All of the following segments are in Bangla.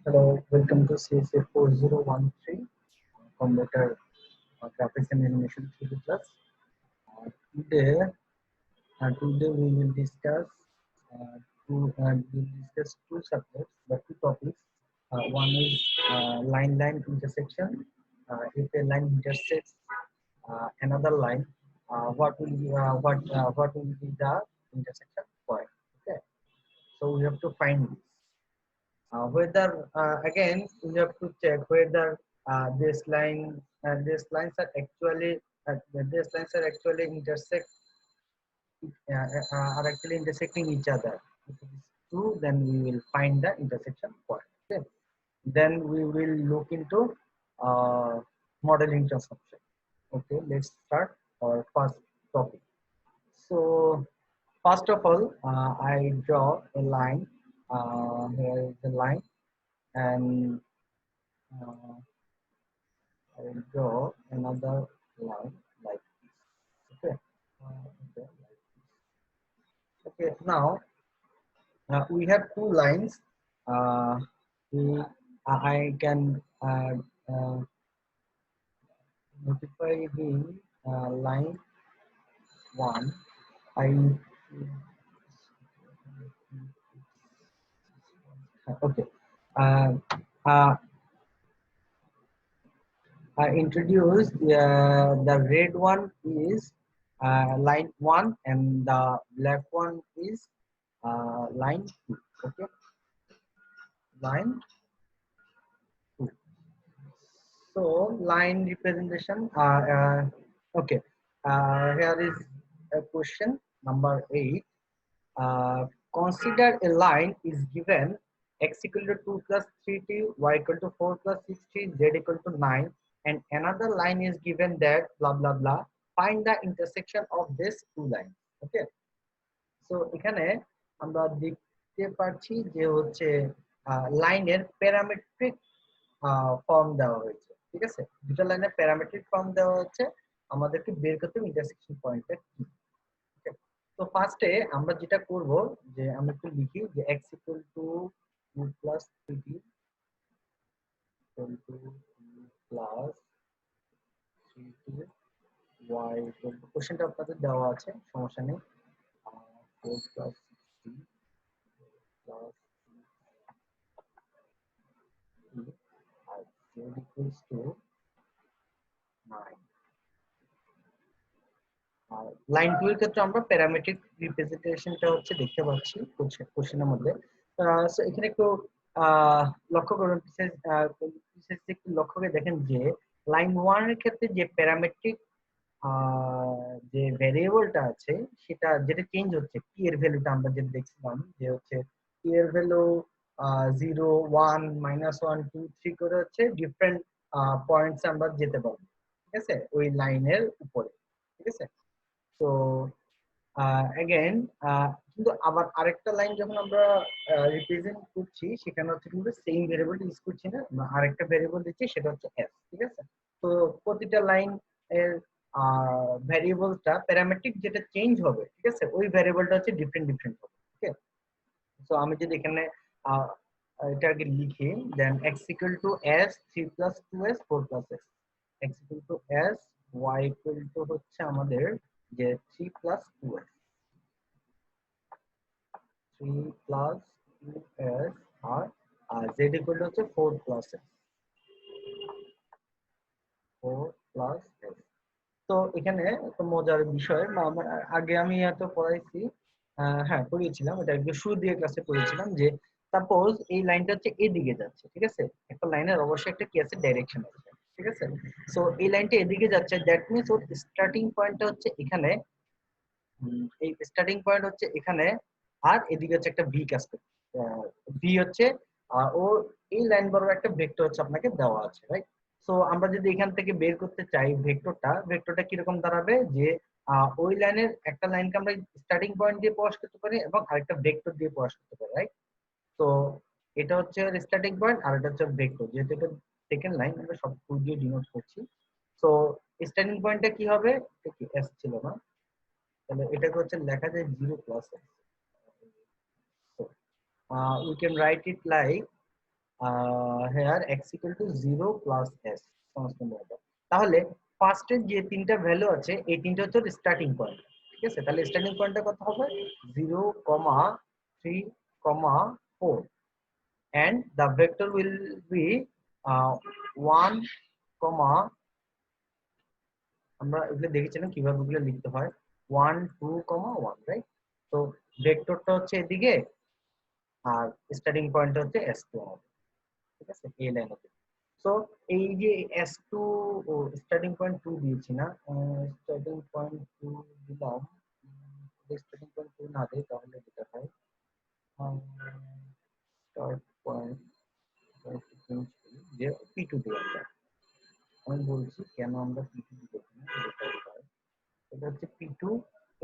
Hello, welcome to CSA 4013 Computer Graphics and Animation 3D Plus. Today, today we will discuss two subjects, the two topics. One is line intersection. If a line intersects another line, what will be the intersection point? Okay, so we have to find this. Whether again we have to check whether these lines are actually are actually intersecting each other. If it is true, then we will find the intersection point. Okay. Then we will look into modeling transformation. Okay, let's start our first topic. So first of all, I draw a line. Here is the line, and uh, I will draw another line like this. Okay. Okay. Okay. Now we have two lines. Uh, we, I can uh, notify him line one. I okay. Uh, uh, I introduced the red one is line one, and the black one is line two. Okay, line two. So line representation. Okay. Here is a question number 8. Consider a line is given x equal to 2 plus 3t, y equal to 4 plus 6t, z equal to 9, and another line is given that blah blah blah. Find the intersection of these two lines. Okay. So এখানে আমরা দেখতে পাচ্ছি যে হচ্ছে লাইনের প্যারামেট্রিক ফর্ম দেওয়া হয়েছে। ঠিক আছে, দুটো লাইনের প্যারামেট্রিক ফর্ম দেওয়া হচ্ছে, আমাদেরকে বের করতে হবে ইন্টারসেকশন পয়েন্টটা কি। তো ফার্স্টে আমরা যেটা করব যে আমরা একটু লিখি যে x equal to 2 plus 3t equal to 2 plus 3t y equal to, কোশ্চেনটা আপনাদের দেওয়া আছে, সমস্যা নেই, 4 প্লাস 6t প্লাস আর z equals to 9। আর লাইন 2 এর ক্ষেত্রে আমরা প্যারামেট্রিক রিপ্রেজেন্টেশনটা হচ্ছে দেখতে পাচ্ছি কোশ্চেনের মধ্যে। সো এখানে একটু আহ, লক্ষ্য করুন, বিশেষ একটু লক্ষ্য করে দেখেন যে লাইন 1 এর ক্ষেত্রে যে প্যারামেট্রিক যে ভ্যারিয়েবলটা আছে সেটা যেটা চেঞ্জ হচ্ছে, p এর ভ্যালুটা আমরা যেটা দেখছিলাম যে হচ্ছে p এর ভ্যালু 0 1 -1 2 3 করে হচ্ছে ডিফারেন্ট পয়েন্টস আমরা যেতে পারবো। ঠিক আছে, ওই লাইনের উপরে। ঠিক আছে, তো এগেইন কিন্তু আবার আরেকটা লাইন যখন আমরা রিপ্রেজেন্ট করছি সেখানে হচ্ছে কিন্তু সেম ভেরিয়েবল ইউজ করছি না, আমরা আরেকটা ভেরিয়েবল দিচ্ছি, সেটা হচ্ছে s। ঠিক আছে, তো প্রতিটা লাইন এর ভ্যারিয়েবলটা প্যারামেট্রিক যেটা চেঞ্জ হবে, ঠিক আছে, ওই ভ্যারিয়েবলটা হচ্ছে ডিফারেন্ট ডিফারেন্ট হবে। ঠিক আছে, সো আমি যদি এখানে আহ, এটা আগে লিখি, then x equal to s 3 plus 2s 4 plus s, x equal to s, y equal to হচ্ছে আমাদের যে 3 প্লাস 2s, 3 প্লাস 2s, আর z ইকুয়াল টু হচ্ছে 4 প্লাস s, 4 প্লাস s। তো এখানে একটা মজার বিষয়, আগে আমি এত পড়াইছি, হ্যাঁ পড়িয়েছিলাম, এটা একদম শুরু দিয়ে ক্লাসে পড়িয়েছিলাম যে সাপোজ এই লাইনটা হচ্ছে এদিকে যাচ্ছে। ঠিক আছে, একটা লাইনের অবশ্যই একটা কি আছে, ডাইরেকশন আছে। ঠিক আছে, সো এই লাইনটা এদিকে যাচ্ছে, দ্যাট মিন্স ওর স্টার্টিং পয়েন্টটা হচ্ছে এখানে, এই স্টার্টিং পয়েন্ট হচ্ছে এখানে, আর এদিকে হচ্ছে একটা ভি কাজ করছে, ভি হচ্ছে ও এই লাইন বরাবর একটা ভেক্টর হচ্ছে আপনাকে দেওয়া আছে, রাইট। সো আমরা যদি এখান থেকে বের করতে চাই ভেক্টরটা কিরকম দাঁড়াবে যে ওই লাইনের একটা লাইনকে আমরা স্টার্টিং পয়েন্ট দিয়ে প্রকাশ করতে পারি এবং আরেকটা ভেক্টর দিয়ে প্রকাশ করতে পারি, রাইট। তো এটা হচ্ছে স্টার্টিং পয়েন্ট আর এটা হচ্ছে ভেক্টর, যেহেতু এটা সেকেন্ড লাইন আমরা সব ফুল দিয়ে ডিনোট করছি। সো স্টার্টিং পয়েন্টটা কি হবে, এটা কি এস ছিল না, তাহলে এটাকে হচ্ছে লেখা যায় 0 plus S. So we can write it like here x equal to 0 plus s সমস্ত বরাবর। তাহলে ফার্স্টের যে তিনটা ভ্যালু আছে এই তিনটা হচ্ছে স্টার্টিং পয়েন্ট, ঠিক আছে? তাহলে স্টার্টিং পয়েন্টটা কত হবে 0, 3, 4 and the vector will be 1, আমরা এগুলো দেখেছিলাম কিভাবে এগুলো লিখতে হয় 1, 2, 1, রাইট? তো ভেক্টরটা হচ্ছে এদিকে আর স্টার্টিং পয়েন্ট হচ্ছে s2 হবে, ঠিক আছে? এই লাইনে। সো এই যে s2 ও স্টার্টিং পয়েন্ট 2 দিয়েছি না, স্টার্টিং পয়েন্ট 2 দিলাম, স্টার্টিং পয়েন্ট 2 না দেই তাহলে যেটা হয় স্টার্ট পয়েন্ট যে p2 দিলাম। আমি বলছি কেন আমরা p2 দিতেছি না, এটা হচ্ছে p2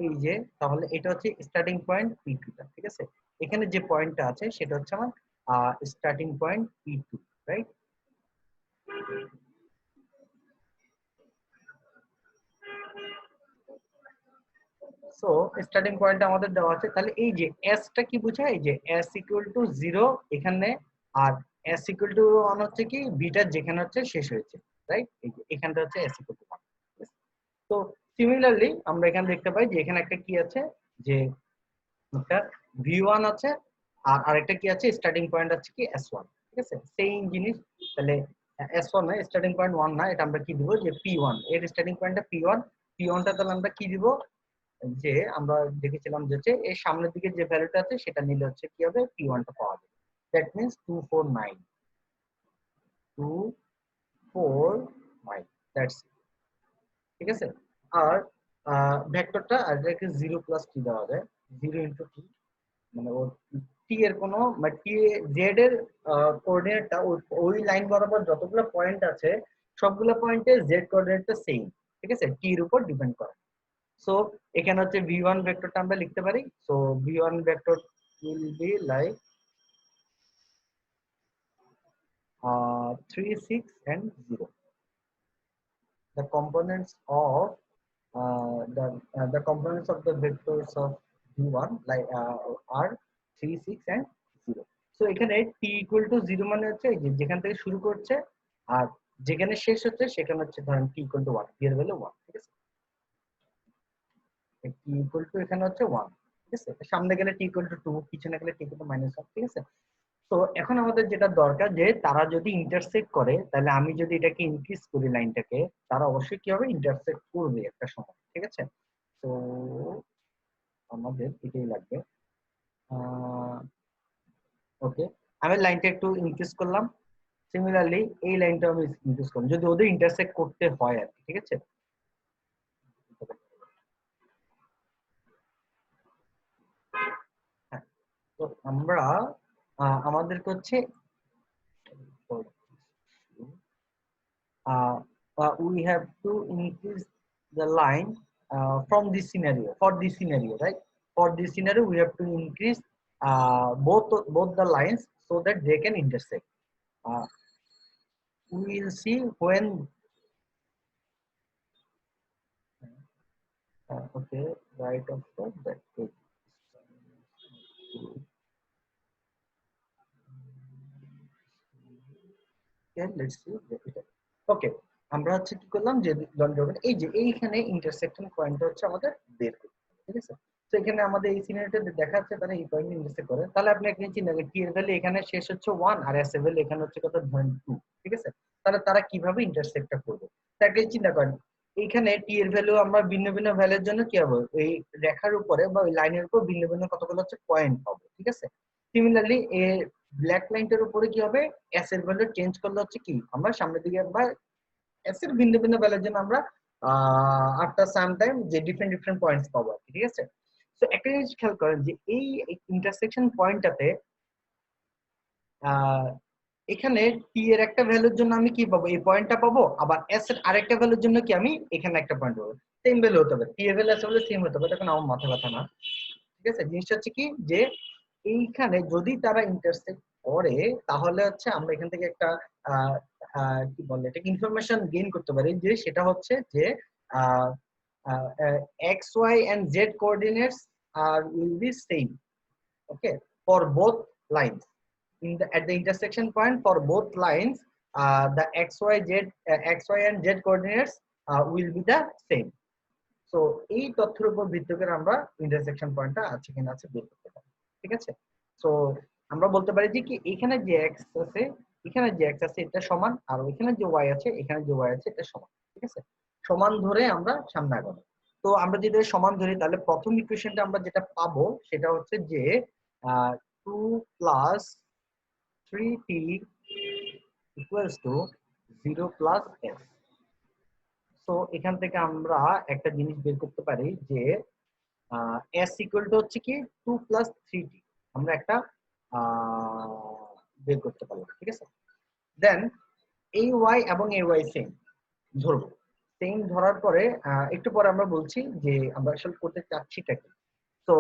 এই যে, তাহলে এটা হচ্ছে স্টার্টিং পয়েন্ট p2 টা, ঠিক আছে? এখানে যে পয়েন্টটা আছে সেটা হচ্ছে আমার starting point p2, right? So starting point আমাদের দেওয়া আছে, তাহলে এই যে s টা কি বোঝায় যে s ইকুয়াল টু 0 এখানে, আর s ইকুয়াল টু 1 হচ্ছে কি বিটা যেখানে হচ্ছে শেষ হয়েছে, রাইট? এই যে এখানটা হচ্ছে s ইকুয়াল টু 1। তো সিমিলারলি আমরা এখানে দেখতে পাই যে এখানে একটা কি আছে যে একটা v1 আছে আর আরেকটা কি আছে স্টার্টিং পয়েন্ট আছে কি s1, ঠিক আছে? সেম জিনিস। তাহলে s1 না, স্টার্টিং পয়েন্ট 1 না, এটা আমরা কি দিব যে p1, এর স্টার্টিং পয়েন্টটা p1, p1টা তাহলে আমরা কি দিব যে আমরা দেখেছিলাম যে হচ্ছে এর সামনের দিকে যে ভ্যালুটা আছে সেটা নিলে হচ্ছে কি হবে p1 টা পাওয়া যাবে। দ্যাট মিন্স 249, 249, দ্যাটস, ঠিক আছে? আর ভেক্টরটা আর এটাকে 0 প্লাস টি দেওয়া যায়, 0 ইনটু টি, মানে ওর টি এর কোনো মানে টি জেড এর কোঅর্ডিনেটটা ওই লাইন বরাবর যতগুলো পয়েন্ট আছে সবগুলো পয়েন্টে জেড কোঅর্ডিনেটটা সেম, ঠিক আছে? টি এর উপর ডিপেন্ড করে। সো এখানে হচ্ছে v1 ভেক্টরটা আমরা লিখতে পারি। So v1 vector will be like 3, 6 and 0. The components of the components of the vectors of v1 like are 3, 6 and 0. So এখানে t equal to 0 মানে হচ্ছে এই যে যেখান থেকে শুরু করছে আর যেখানে শেষ হচ্ছে সেখানে হচ্ছে ধরেন t equal to 1, t এর ভ্যালু 1, ঠিক আছে? t equal to এখানে হচ্ছে 1, ঠিক আছে? সামনে গেলে t equal to 2, পিছনে গেলে t equal to -1, ঠিক আছে? তো এখন আমাদের যেটা দরকার যে তারা যদি ইন্টারসেক্ট করে তাহলে আমি যদি এটাকে ইনক্রিজ করি লাইনটাকে, তারা অবশ্যই কি হবে ইন্টারসেক্ট করবে একটা সময়, ঠিক আছে? তো আমাদের এটাই লাগবে। ওকে, আমি লাইনটা একটু ইনক্রিজ করলাম, সিমিলারলি এই লাইনটা আমি ইনক্রিজ করলাম যদি ওদের ইন্টারসেক্ট করতে হয় আর কি, ঠিক আছে? হ্যাঁ, তো আমরা আমাদেরকে হচ্ছে we have to increase the line from this scenario, for this scenario, right? For this scenario we have to increase both the lines so that they can intersect. We will see when okay, right after that. Okay, let's see. Okay, আমরা হচ্ছে কি করলাম যে যখন এই যে এইখানে ইন্টারসেকশন পয়েন্টটা হচ্ছে আমাদের বের করতে হবে, ঠিক আছে? তো এখানে আমাদের এই সিনারিওতে দেখা যাচ্ছে তারা এই পয়েন্টে ইন্টারসেক্ট করে, তাহলে আপনি একটা চিন্তা করেন টি এর ভ্যালু এখানে শেষ হচ্ছে 1 আর এস এর ভ্যালু এখানে হচ্ছে কত ধরেন 2, ঠিক আছে? তাহলে তারা কিভাবে ইন্টারসেক্টটা করবে তাকে চিন্তা করেন। এইখানে টি এর ভ্যালু আমরা ভিন্ন ভিন্ন ভ্যালুর জন্য কি হবে এই রেখার উপরে বা ওই লাইনের উপর ভিন্ন ভিন্ন কতগুলো হচ্ছে পয়েন্ট পাবো, ঠিক আছে? সিমিলারলি এই ব্ল্যাক লাইনটার উপরে কি হবে এস এর ভ্যালু চেঞ্জ করলে হচ্ছে কি আমরা সামনের দিকে একবার এস এর ভিন্ন ভিন্ন ভ্যালুর জন্য আমরা আফটার সাম টাইম যে ডিফারেন্ট ডিফারেন্ট পয়েন্টস পাবো, ঠিক আছে? তো একটা জিনিস খেয়াল করেন যে এই ইন্টারসেকশন পয়েন্টটাতে এখানে টি এর একটা ভ্যালুর জন্য আমি কি পাবো এই পয়েন্টটা পাবো, আবার এস এর আরেকটা ভ্যালুর জন্য কি আমি এখানে একটা পয়েন্ট পাবো, সেম ভ্যালু হতে হবে, টি এর ভ্যালু এস এর ভ্যালু সেম হতে হবে, তখন আমার মাথা ব্যথা না, ঠিক আছে? জিনিসটা হচ্ছে কি যে এইখানে যদি তারা ইন্টারসেক্ট করে তাহলে হচ্ছে আমরা এখান থেকে একটা কি বলে এটাকে ইনফরমেশন গেইন করতে পারি যে সেটা হচ্ছে যে x y and z coordinates are will be same, okay, for both lines, in the at the intersection point for both lines the xy and z coordinates will be the same. So এই তথ্যের উপর ভিত্তি করে আমরা ইন্টারসেকশন পয়েন্টটা আছে কিনা আছে বের করতে পারি। ঠিক আছে, সো আমরা বলতে পারি যে কি এখানে যে এক্স আছে এখানে যে এক্স আছে এটা সমান, আর ওইখানে যে ওয়াই আছে এখানে যে ওয়াই আছে এটা সমান। ঠিক আছে, সমান ধরে আমরা সামনে আগাবো। তো আমরা যদি সমান ধরি তাহলে প্রথম ইকুয়েশনটা আমরা যেটা পাবো সেটা হচ্ছে যে 2 plus 3t equals to 0 plus s। So এখান থেকে আমরা একটা জিনিস বের করতে পারি যে s ইকুয়াল টু হচ্ছে কি 2 প্লাস 3t, আমরা একটা বের করতে পারলাম। ঠিক আছে, দেন এই y এবং এই y সেম ধরবো। সেম ধরার পরে একটু পরে আমরা বলছি যে আমরা আসলে করতে চাচ্ছিটা কি। So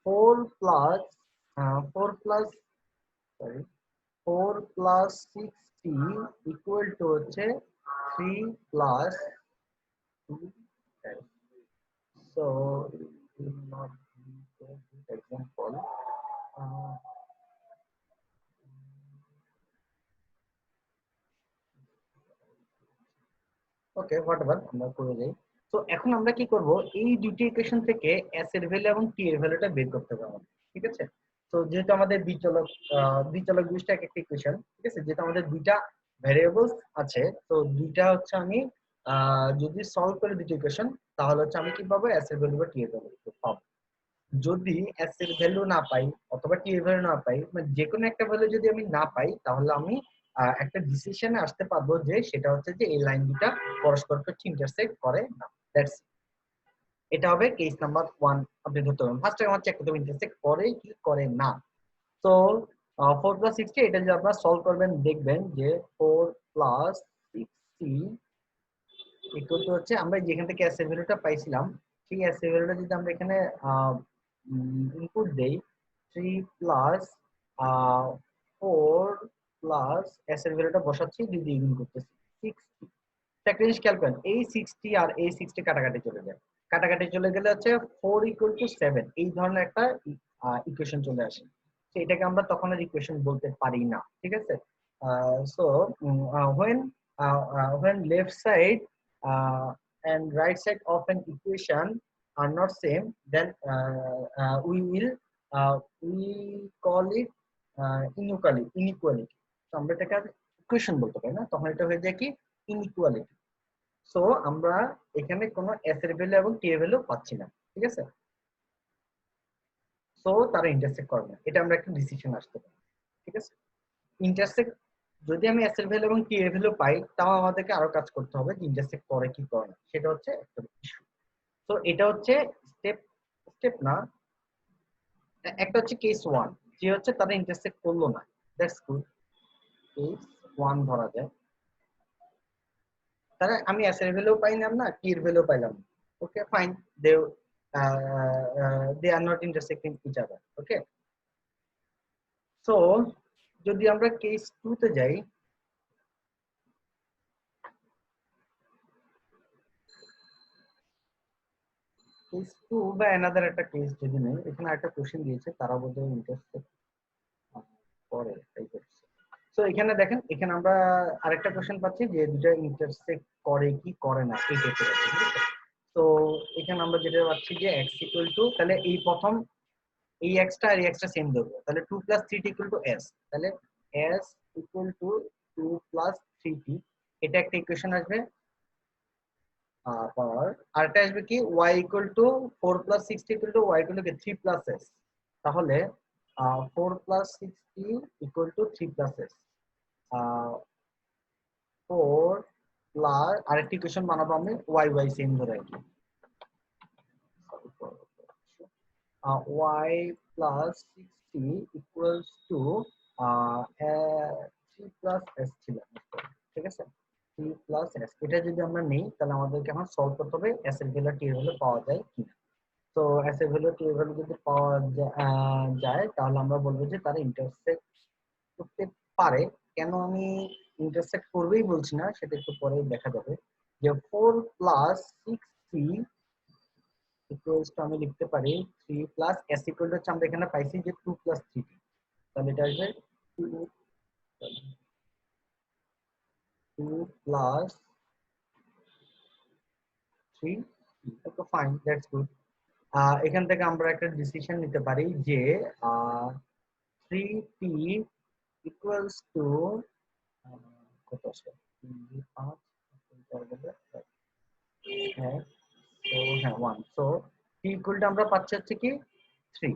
4 plus 6t equal to হচ্ছে 3 plus 2। So it will not be a good example. Uh, okay, whatever, আমরা করে যাই। তো এখন আমরা কি করব, এই দুটি ইকুয়েশন থেকে s এর ভ্যালু এবং t এর ভ্যালুটা বের করতে হবে। ঠিক আছে, তো যেহেতু আমাদের দ্বিচলক বিশিষ্ট একটা ইকুয়েশন, ঠিক আছে, যেহেতু আমাদের দুইটা ভ্যারিয়েবলস আছে, তো দুইটা হচ্ছে আমি যদি সলভ করে দুটি ইকুয়েশন তাহলে হচ্ছে আমি কি পাবো, s এর ভ্যালু বা t এর ভ্যালু পাবো। যদি s এর ভ্যালু না পাই অথবা t এর ভ্যালু না পাই, মানে যে কোনো একটা ভ্যালু যদি আমি না পাই তাহলে আমি একটা ডিসিশনে আসতে পারবো যে সেটা হচ্ছে যে এই লাইন দুটা পরস্পরকে ইন্টারসেক্ট করে না। দ্যাটস এটা হবে কেস নাম্বার 1। আপনি ধরতে পারবেন ফার্স্ট টাইম আমার চেক করতে হবে ইন্টারসেক্ট করে কি করে না। তো 4 প্লাস 60 এটা যদি আপনারা সলভ করবেন দেখবেন যে 4 প্লাস 60 ইকুয়াল টু হচ্ছে আমরা যেখান থেকে s এর ভ্যালুটা পাইছিলাম সেই s এর ভ্যালুটা যদি আমরা এখানে ইনপুট দেই 3 প্লাস 4 প্লাস s এর ভ্যালুটা বসাচ্ছি, দুই দিয়ে গুণ করতেছি 60। একটা জিনিস খেয়াল করেন, এই 60 আর এই 60 কাটাকাটি চলে যায়, কাটাকাটি চলে গেলে হচ্ছে 4 ইকুয়াল টু 7 এই ধরনের একটা ইকুয়েশন চলে আসে। তো এটাকে আমরা তখন আর ইকুয়েশন বলতে পারি না। ঠিক আছে, so when left side and right side of an equation are not same, then we call it inequality। তো আমরা এটাকে ইকুয়েশন বলতে পারি না, তখন এটা হয়ে যায় কি ইনইকুয়ালিটি। সো আমরা এখানে কোনো s এর ভ্যালু এবং t এর ভ্যালু পাচ্ছি না। ঠিক আছে, সো তারা ইন্টারসেক্ট করে না, এটা আমরা একটা ডিসিশন আসতে পারি। ঠিক আছে, ইন্টারসেক্ট যদি আমি s এর ভ্যালু এবং t এর ভ্যালু পাই তাও আমাদেরকে আরো কাজ করতে হবে যে ইন্টারসেক্ট করে কি করে না, সেটা হচ্ছে একটা ইস্যু। সো এটা হচ্ছে স্টেপ স্টেপ না, একটা হচ্ছে কেস 1 যে হচ্ছে তারা ইন্টারসেক্ট করলো না, দ্যাটস গুড, কেস 1 ধরা যায়। তাহলে আমি s এর ভ্যালু পাইলাম না, t এর ভ্যালু পাইলাম, okay fine, they are not intersecting each other. Okay, so যদি আমরা কেস 2 তে যাই, কেস 2 বা অ্যানাদার একটা কেস যদি নেই, এখানে একটা কোশ্চেন দিয়েছে তারা বোধহয় ইন্টারসেক্ট করে তাই করছে। সো এখানে দেখেন, এখানে আমরা আরেকটা কোশ্চেন পাচ্ছি যে দুটো ইন্টারসেক্ট করে কি করে না এই টাইপের আছে। ঠিক আছে, তো এখানে আমরা যেটা পাচ্ছি যে x ইকুয়াল টু, তাহলে এই প্রথম এই x টা আর এই x টা সেম ধরবো, তাহলে 2 plus 3t equal to s, তাহলে s equal to 2 plus 3t, এটা একটা ইকুয়েশন আসবে। পাওয়ার আরেকটা আসবে কি y equal two 4 plus 60 equal to y equal to 3 plus s, তাহলে 4 plus 60 equal to 3 plus s, 4 plus আরেকটা ইকুয়েশন বানাবো আমি y y সেম ধরে আর কি, y plus 60 equals to 3 plus s ছিল। ঠিক আছে, 3 plus s, এটা যদি আমরা নেই তাহলে আমাদেরকে এখন সলভ করতে হবে s এর ভ্যালু t এর ভ্যালু পাওয়া যায় কিনা। তো s এর ভ্যালু t এর ভ্যালু যদি পাওয়া যায় তাহলে আমরা বলবো যে তারা ইন্টারসেক্ট করতে পারে। কেন আমি ইন্টারসেক্ট করবেই বলছি না সেটা একটু পরে দেখা যাবে। যে 4 plus 60 ইকুয়ালস টু আমি লিখতে পারি 3 প্লাস s ইকুয়াল টু হচ্ছে আমরা এখানে পাইছি যে 2 প্লাস 3t, তাহলে এটা আসবে 2 2 plus 3, okay fine, that's good. এখান থেকে আমরা একটা ডিসিশন নিতে পারি যে 3t equals to কত আছে 5 হ্যাঁ so হ্যাঁ 1 so t equal to আমরা পাচ্ছি হচ্ছে কি 3,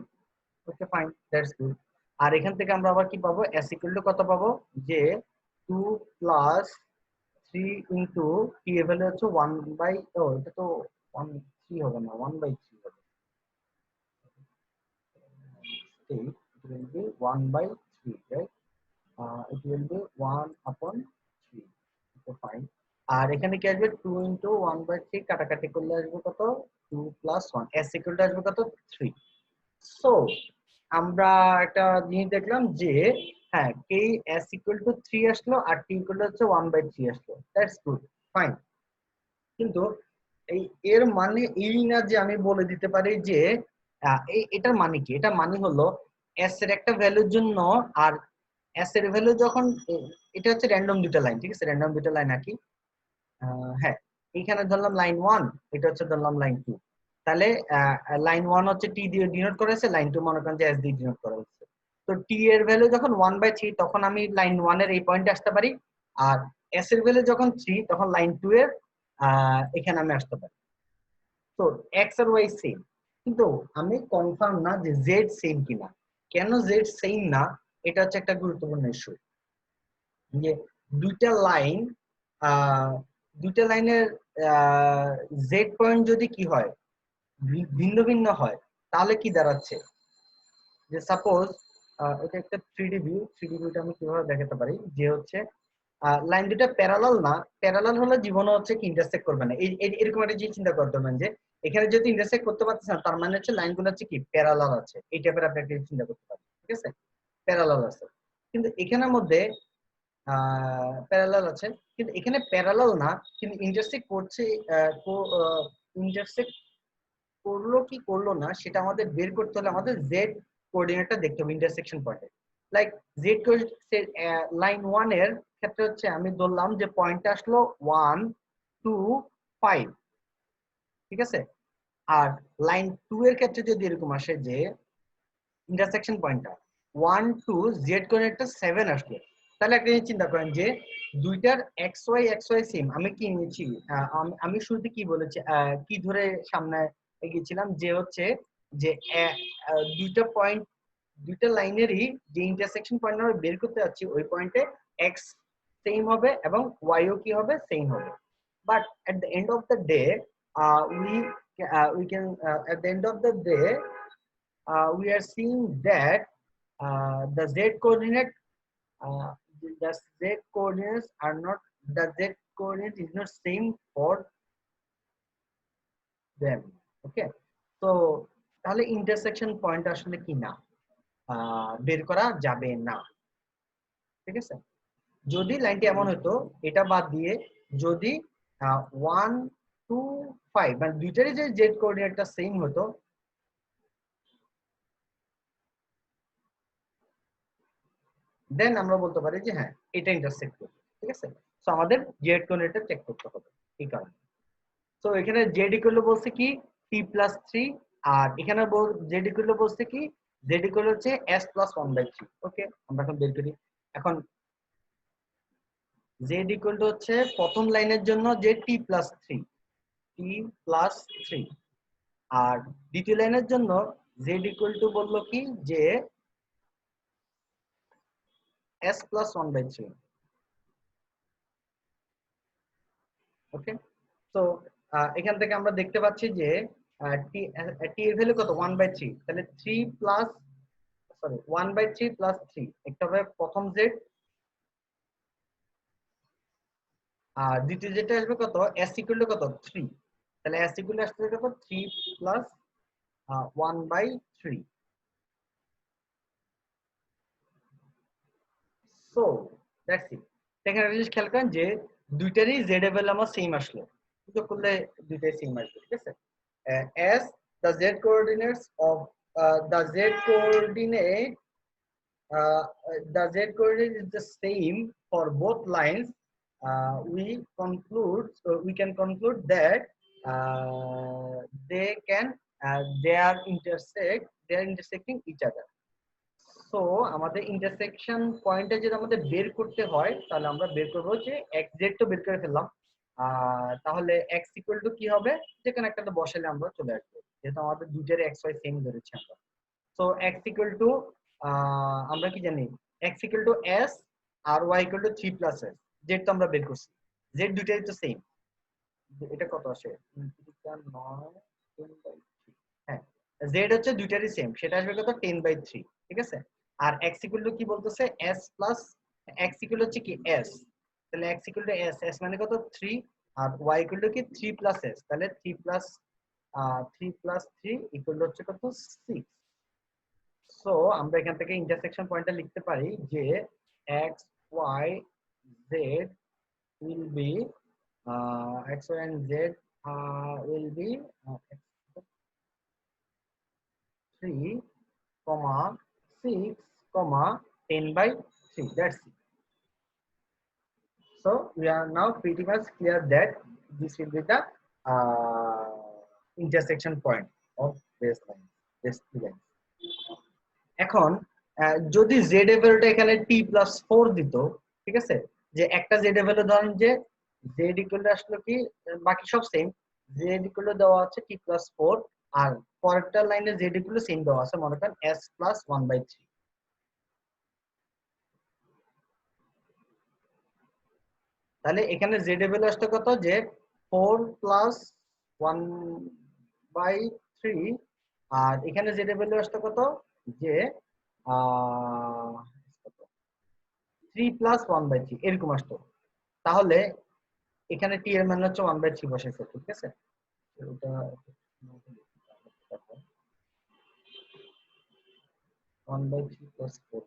ওকে ফাইন, দ্যাটস গুড। আর এখান থেকে আমরা আবার কি পাবো, s equal to কত পাবো, যে 2 প্লাস 3 ইনটু t এর ভ্যালু হচ্ছে 1 বাই, ও এটা তো 1 3 হবে না, 1 বাই 3 হবে, it will be 1 by 3, right? It will be 1 upon 3, okay fine। আর এখানে কি আসবে 2 into 1 by 3 কাটাকাটি করলে আসবে কত, 2 plus 1, s equal to আসবে কত 3। সো আমরা একটা জিনিস দেখলাম যে হ্যাঁ কে s equal to 3 আসলো আর t equal to হচ্ছে 1 by 3 আসলো, দ্যাটস গুড ফাইন। কিন্তু এই এর মানে এই না যে আমি বলে দিতে পারি যে এটার মানে কি, এটার মানে হলো s এর একটা ভ্যালুর জন্য আর s এর ভ্যালু যখন এটা হচ্ছে র্যান্ডম দুটো লাইন, ঠিক আছে, র্যান্ডম দুটো লাইন আঁকি। হ্যাঁ এখানে ধরলাম লাইন 1, এটা হচ্ছে ধরলাম লাইন 2, তাহলে লাইন 1 হচ্ছে টি দিয়ে ডিনোট করা হয়েছে, লাইন 2 মনে করেন যে এস দিয়ে ডিনোট করা হয়েছে। তো টি এর ভ্যালু যখন 1/3 তখন আমি লাইন 1 এর এই পয়েন্টে আসতে পারি, আর এস এর ভ্যালু যখন 3 তখন লাইন 2 এর এখানে আমি আসতে পারি। তো এক্স আর ওয়াই সেম, কিন্তু আমি কনফার্ম না যে জেড সেম কিনা। কেন জেড সেম না, এটা হচ্ছে একটা গুরুত্বপূর্ণ ইস্যু। যে দুইটা লাইন, দুইটা লাইনের জেড পয়েন্ট যদি কি হয়, ভিন্ন ভিন্ন হয়, তাহলে কি দাঁড়াচ্ছে, যে সাপোজ এটা একটা 3D ভিউ, 3D ভিউটা আমি কিভাবে দেখাতে পারি, যে হচ্ছে লাইন দুটা প্যারালাল না, প্যারালাল হলে জীবনে হচ্ছে কি ইন্টারসেক্ট করবে না, এরকম একটা জিনিস চিন্তা করতে পারেন যে এখানে যদি ইন্টারসেক্ট করতে পারতেছে না, তার মানে হচ্ছে লাইনগুলো হচ্ছে কি প্যারালাল আছে, এই টাইপের আপনি একটা চিন্তা করতে পারেন, ঠিক আছে, প্যারালাল আছে। কিন্তু এখানের মধ্যে প্যারালাল আছে, কিন্তু এখানে প্যারালাল না, কিন্তু ইন্টারসেক্ট করছে, ইন্টারসেক্ট করলো কি করলো না সেটা আমাদের বের করতে হলে আমাদের জেড কোঅর্ডিনেটটা দেখতে হবে ইন্টারসেকশন পয়েন্টে। লাইক জেড লাইন 1 এর ক্ষেত্রে হচ্ছে আমি ধরলাম যে পয়েন্টটা আসলো 1 2 5, ঠিক আছে। আর লাইন 2 এর ক্ষেত্রে যদি এরকম আসে যে ইন্টারসেকশন পয়েন্টটা 1 2 জেড কোঅর্ডিনেটটা 7 আসলো, তাহলে একটা জিনিস চিন্তা করেন যে দুইটার এক্স ওয়াই সেম। আমি কি নিয়েছি, আমি শুরুতে কি বলেছি, কি ধরে সামনে এগিয়েছিলাম, যে হচ্ছে যে দুইটা পয়েন্ট, দুইটা লাইনেরই যে ইন্টারসেকশন পয়েন্ট আমরা বের করতে যাচ্ছি ওই পয়েন্টে এক্স সেম হবে এবং ওয়াইও কি হবে, সেম হবে। But at the end of the day we can at the end of the day we are seeing that the z coordinate, uh, the z coordinates are not, the z coordinate is not same for them, okay। তো তাহলে ইন্টারসেকশন পয়েন্ট আসলে কি না, বের করা যাবে না, ঠিক আছে। যদি লাইনটি এমন হতো, এটা বাদ দিয়ে যদি 1 2 5 মানে দুইটারই যে জেড কোঅর্ডিনেটটা সেম হতো, দেন আমরা বলতে পারি যে হ্যাঁ এটা ইন্টারসেক্ট করবে, ঠিক আছে। সো আমাদের জেড কোঅর্ডিনেটটা চেক করতে হবে এই কারণে। সো এখানে জেড ইকুয়াল বলছে কি t+3, আর এখানে জেড ইকুয়াল বলছে কি জেড ইকুয়াল হচ্ছে s+1/3, ওকে। আমরা এখন বের করি। এখন জেড ইকুয়াল হচ্ছে প্রথম লাইনের জন্য যে t+3, আর দ্বিতীয় লাইনের জন্য জেড ইকুয়াল টু বললো কি যে s+1/3, ওকে। তো এখান থেকে আমরা দেখতে পাচ্ছি যে টি এর ভ্যালু কত 1/3, তাহলে 1/3 প্লাস 3 একটা হবে প্রথম জেড, আর দ্বিতীয় যেটা আসবে কত s ইকুয়াল টু কত 3, তাহলে s ইকুয়াল টু আসবে কত 3 প্লাস 1/3। So that's it. এখানে একটা জিনিস খেয়াল করেন যে দুইটারই জেড এর ভ্যালু আমার সেম আসলো, যোগ করলে দুইটাই সেম আসবে, ঠিক আছে। as the z coordinates of the z coordinate uh, the z coordinate is the same for both lines, we can conclude that they can they are intersecting each other. So আমাদের ইন্টারসেকশন পয়েন্টটা যদি আমাদের বের করতে হয় তাহলে আমরা বের করবো যে এক্স জেড তো বের করে ফেললাম, তাহলে এক্স ইকুয়াল টু কি হবে, যেখানে একটা বসালে আমরা চলে আসবো, যেহেতু আমাদের দুইটার এক্স ওয়াই সেম ধরেছি আমরা। সো এক্স ইকুয়াল টু আমরা কি জানি, এক্স ইকুয়াল টু এস আর Y equal to 3 plus S. Z তো আমরা বের করছি, জেড দুইটাই তো সেম। এটা কত আসে, 9 10/3। হ্যাঁ, জেড হচ্ছে দুইটারই সেম, সেটা আসবে কত 10/3। ঠিক আছে, আর এক্স ইকুয়াল টু কি বলতেছে এস প্লাস, এক্স ইকুয়াল হচ্ছে কি এস, তাহলে x equal to S, S মানে কত 3, আর ওয়াই ইকুয়াল টু কি 3 প্লাস এস, তাহলে 3 প্লাস 3 ইকুয়াল হচ্ছে কত 6। সো আমরা এখান থেকে ইন্টারসেকশন পয়েন্টটা লিখতে পারি যে x y z will be x y and z will be 3 comma 6 comma 10/3. That's it. So we are now pretty much clear that this will be the uh, intersection point of this line, this two lines. এখন যদি z এর ভ্যালুটা এখানে t প্লাস 4 দিত, ঠিক আছে, যে একটা z এর ভ্যালু ধরেন যে z ইকুয়াল টু আসলে কি, বাকি সব সেম, z ইকুয়াল টু দেওয়া আছে t প্লাস 4, আর পরেরটা লাইনে z ইকুয়াল টু সেম দেওয়া আছে, মনে করেন s প্লাস 1/3। তাহলে এখানে z এর ভ্যালু আসছে কত, যে 4 প্লাস 1/3, আর এখানে z এর ভ্যালু আসছে কত, যে 3 প্লাস 1/3 এরকম আসতো। তাহলে এখানে টি এর মান হচ্ছে 1/3 বসাইছে, ঠিক আছে, ওটা 1/3 প্লাস 4,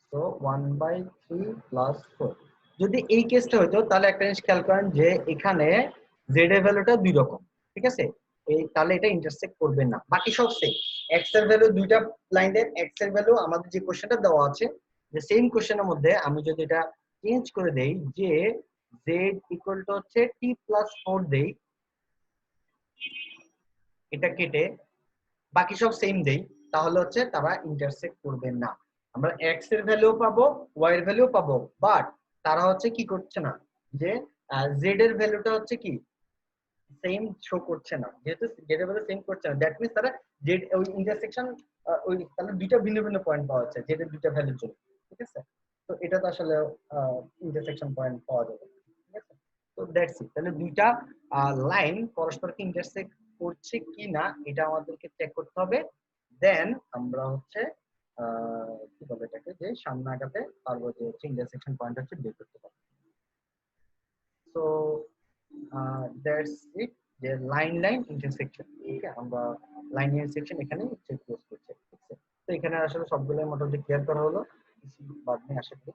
সো 1/3 প্লাস 4। যদি এই কেসটা হতো তাহলে একটা জিনিস খেয়াল করেন যে এখানে z এর ভ্যালুটা দুই রকম, ঠিক আছে, এই তাহলে এটা ইন্টারসেক্ট করবে না, বাকি সব সেম। x এর ভ্যালু দুইটা লাইনের x এর ভ্যালু আমাদের যে কোশ্চেনটা দেওয়া আছে, যে সেম কোশ্চেনের মধ্যে আমি যদি এটা চেঞ্জ করে দেই যে z ইকুয়াল টু হচ্ছে t প্লাস 4 দেই, এটা কেটে বাকি সব সেম দেই, তাহলে হচ্ছে তারা ইন্টারসেক্ট করবে না। আমরা x এর ভ্যালু পাবো, y এর ভ্যালু পাবো, বাট তারা হচ্ছে কি করছে না, যে z এর ভ্যালুটা হচ্ছে কি সেম শো করছে না, যেহেতু z এর ভ্যালু সেম করছে না, দ্যাট মিন্স তারা z ওই ইন্টারসেকশন ওই তাহলে দুইটা ভিন্ন ভিন্ন পয়েন্ট পাওয়া যাচ্ছে z এর দুইটা ভ্যালুর জন্য, ঠিক আছে। তো এটা তো আসলে ইন্টারসেকশন পয়েন্ট পাওয়া যাবে, ঠিক আছে। তো দ্যাটস ইট, তাহলে দুইটা লাইন পরস্পরকে ইন্টারসেক্ট করছে কিনা এটা আমাদেরকে চেক করতে হবে, দেন আমরা হচ্ছে কি বলে এটাকে, যে সামনে আগাতে পারবো, যে ইন্টারসেকশন পয়েন্ট হচ্ছে বের করতে পারবো। সো দ্যাটস ইট, যে লাইন ইন্টারসেকশন, ঠিক আছে, আমরা লাইন ইন্টারসেকশন এখানে চেক ক্লোজ করছি, ঠিক আছে। তো এখানে আসলে সবগুলো মোটামুটি ক্লিয়ার করা হলো, কিছু বাদ নেই আশা করি।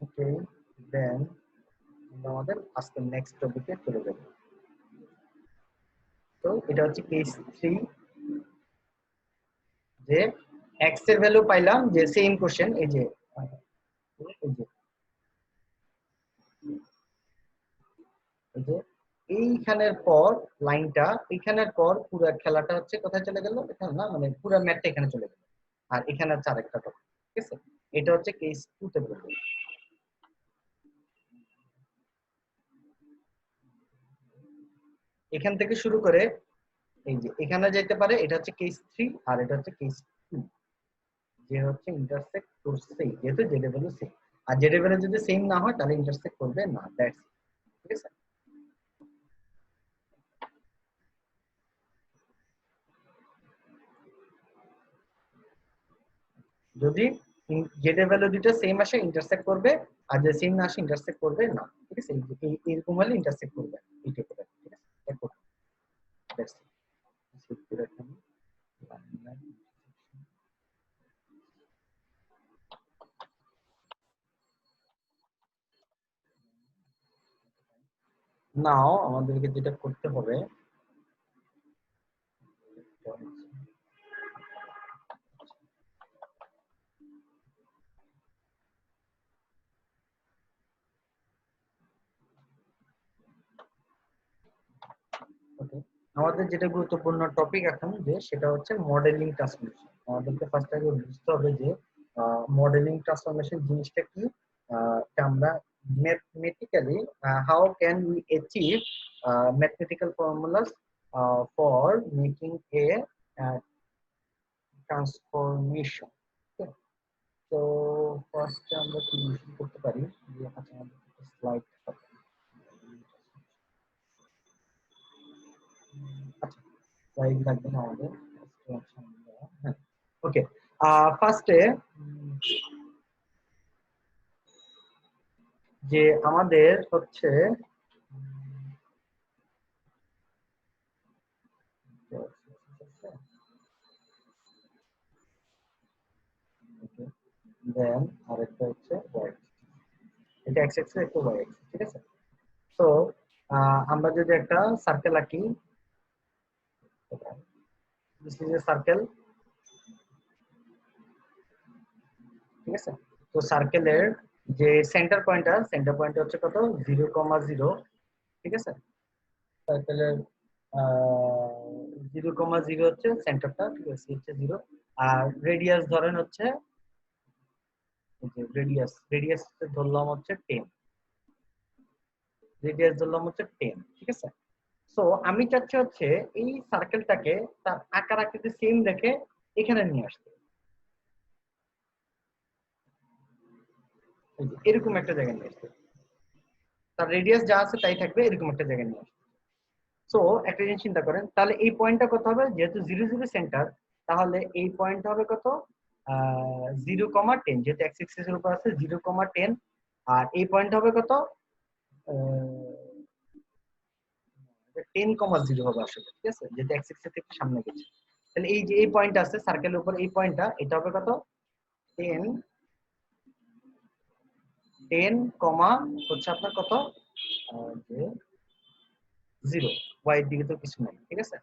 ওকে, দেন আমরা আমাদের আজকে নেক্সট টপিকে চলে যাব। তো এটা হচ্ছে কেস 3, যে এক্স এর ভ্যালু পাইলাম, যে সেম কোশ্চেন, এই যে এই যে এইখানের পর লাইনটা, এইখানের পর পুরো খেলাটা হচ্ছে কোথায় চলে গেল, এখানে না, মানে পুরো ম্যাথটা এখানে চলে গেল, আর এখানে হচ্ছে আরেকটা টপিক, ঠিক আছে। এটা হচ্ছে কেস 2 তে বলবো। এখান থেকে শুরু করে এই যে এখানে যেতে পারে, এটা হচ্ছে কেস 3, আর এটা হচ্ছে কেস 2, যে হচ্ছে ইন্টারসেক্ট করছে, যেহেতু জেড ভ্যালু সেম, আর জেড ভ্যালু যদি সেম না হয় তাহলে ইন্টারসেক্ট করবে না, দ্যাটস, ঠিক আছে। যদি জেড এর ভ্যালু দুটো সেম আসে ইন্টারসেক্ট করবে, আর যদি সেম না আসে ইন্টারসেক্ট করবে না, ঠিক আছে, এরকম হলে ইন্টারসেক্ট করবে, এই টাইপের, ঠিক আছে, দেখো দ্যাটস ইট। নাও আমাদেরকে যেটা করতে হবে, ওকে, আমাদের যেটা গুরুত্বপূর্ণ টপিক এখন যে সেটা হচ্ছে মডেলিং ট্রান্সফরমেশন। আমাদেরকে ফার্স্ট আগে বুঝতে হবে যে মডেলিং ট্রান্সফরমেশন জিনিসটা কি, আমরা mathematically how can we achieve mathematical formulas for making A transformation. তো ফার্স্ট আমরা কি শুরু করতে পারি যে আচ্ছা আমাদের স্লাইড, আচ্ছা স্লাইড লাগবে না আমাদের। হ্যাঁ, ওকে, ফার্স্টে যে আমাদের হচ্ছে দেন আরেকটা হচ্ছে ওয়াই, এটা এক্স এক্সিস একটা ওয়াই এক্সিস, ঠিক আছে। তো আমরা যদি একটা সার্কেল আঁকি, দিস ইজ এ সার্কেল, ঠিক আছে। তো সার্কেলের যে সেন্টার পয়েন্ট হচ্ছে কত 0,0, ঠিক আছে। সার্কেলের 0,0 হচ্ছে সেন্টারটা, ঠিক আছে, হচ্ছে 0। আর রেডিয়াস ধরেন হচ্ছে রেডিয়াস ধরলাম হচ্ছে 10, রেডিয়াস ধরলাম হচ্ছে 10, ঠিক আছে। সো আমি চাচ্ছি হচ্ছে এই সার্কেলটাকে তার আকার আকৃতি সেম রেখে এখানে নিয়ে আসতে, এরকম একটা জায়গায় নিয়ে আসতে, তার রেডিয়াস যা আছে তাই থাকবে, এরকম একটা জায়গায় নিয়ে আসতে। সো একটা জিনিস চিন্তা করেন, তাহলে এই পয়েন্টটা কত হবে, যেহেতু 0,0 সেন্টার, তাহলে এই পয়েন্ট হবে কত 0,10, যেহেতু এক্স এক্সিস এর উপর আছে 0,10। আর এই পয়েন্ট হবে কত 10,0 হবে আসলে, ঠিক আছে, যেহেতু এক্স এক্সিস থেকে সামনে গেছে। তাহলে এই যে এই পয়েন্ট আছে সার্কেলের উপর, এই পয়েন্টটা এটা হবে কত 10, 10 কমা হচ্ছে আপনার কত যে 0, ওয়াই এর দিকে তো কিছু নাই, ঠিক আছে।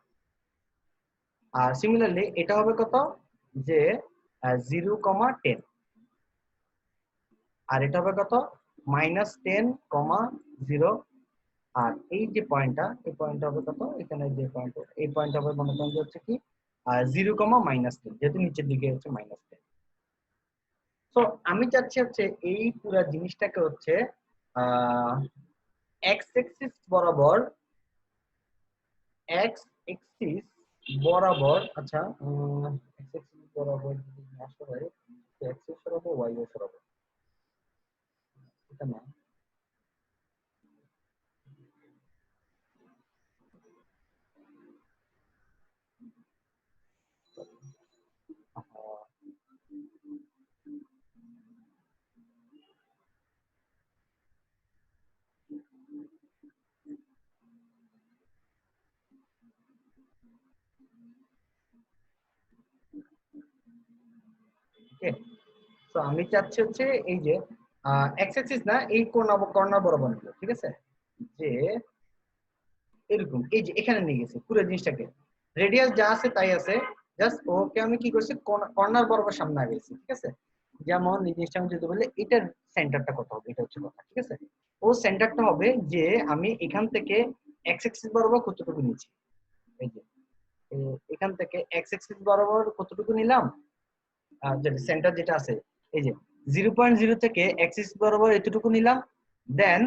আর সিমিলারলি এটা হবে কত যে 0,10, আর এটা হবে কত -10,0। আর এই যে পয়েন্টটা, এই পয়েন্টটা হবে কত, এখানে যে পয়েন্ট, এই পয়েন্ট হবে মনে করেন যে হচ্ছে কি 0,-10, যেহেতু নিচের দিকে হচ্ছে -10। তো আমি চাচ্ছি হচ্ছে এই পুরো জিনিসটাকে হচ্ছে এক্স এক্সিস বরাবর, এক্স এক্সিস বরাবর, আচ্ছা এক্স এক্সিস বরাবর যদি না সরাই, এক্স এ সরাবো ওয়াই এ সরাবো, এটা না। ওকে, তো আমি চাচ্ছি হচ্ছে এই যে এক্স অ্যাক্সিস না, এই কর্নার বরাবর নিল, ঠিক আছে, যে এরকম এই যে এখানে নিয়ে গেছে পুরো জিনিসটাকে, রেডিয়াস যা আছে তাই আছে, জাস্ট ওকে আমি কি করছি কর্নার বরাবর সামনে আগাইছি, ঠিক আছে। যেমন এই জিনিসটা আমি যদি বলি এটার সেন্টারটা কত হবে, এটা হচ্ছে কথা, ঠিক আছে। ও সেন্টারটা হবে যে আমি এখান থেকে এক্স অ্যাক্সিস বরাবর কতটুকু নিচ্ছি, এই যে এখান থেকে এক্স অ্যাক্সিস বরাবর কতটুকু নিলাম, যে সেন্টার যেটা আছে এই যে 0,0 থেকে এক্সিস বরাবর এতটুকু নিলাম, দেন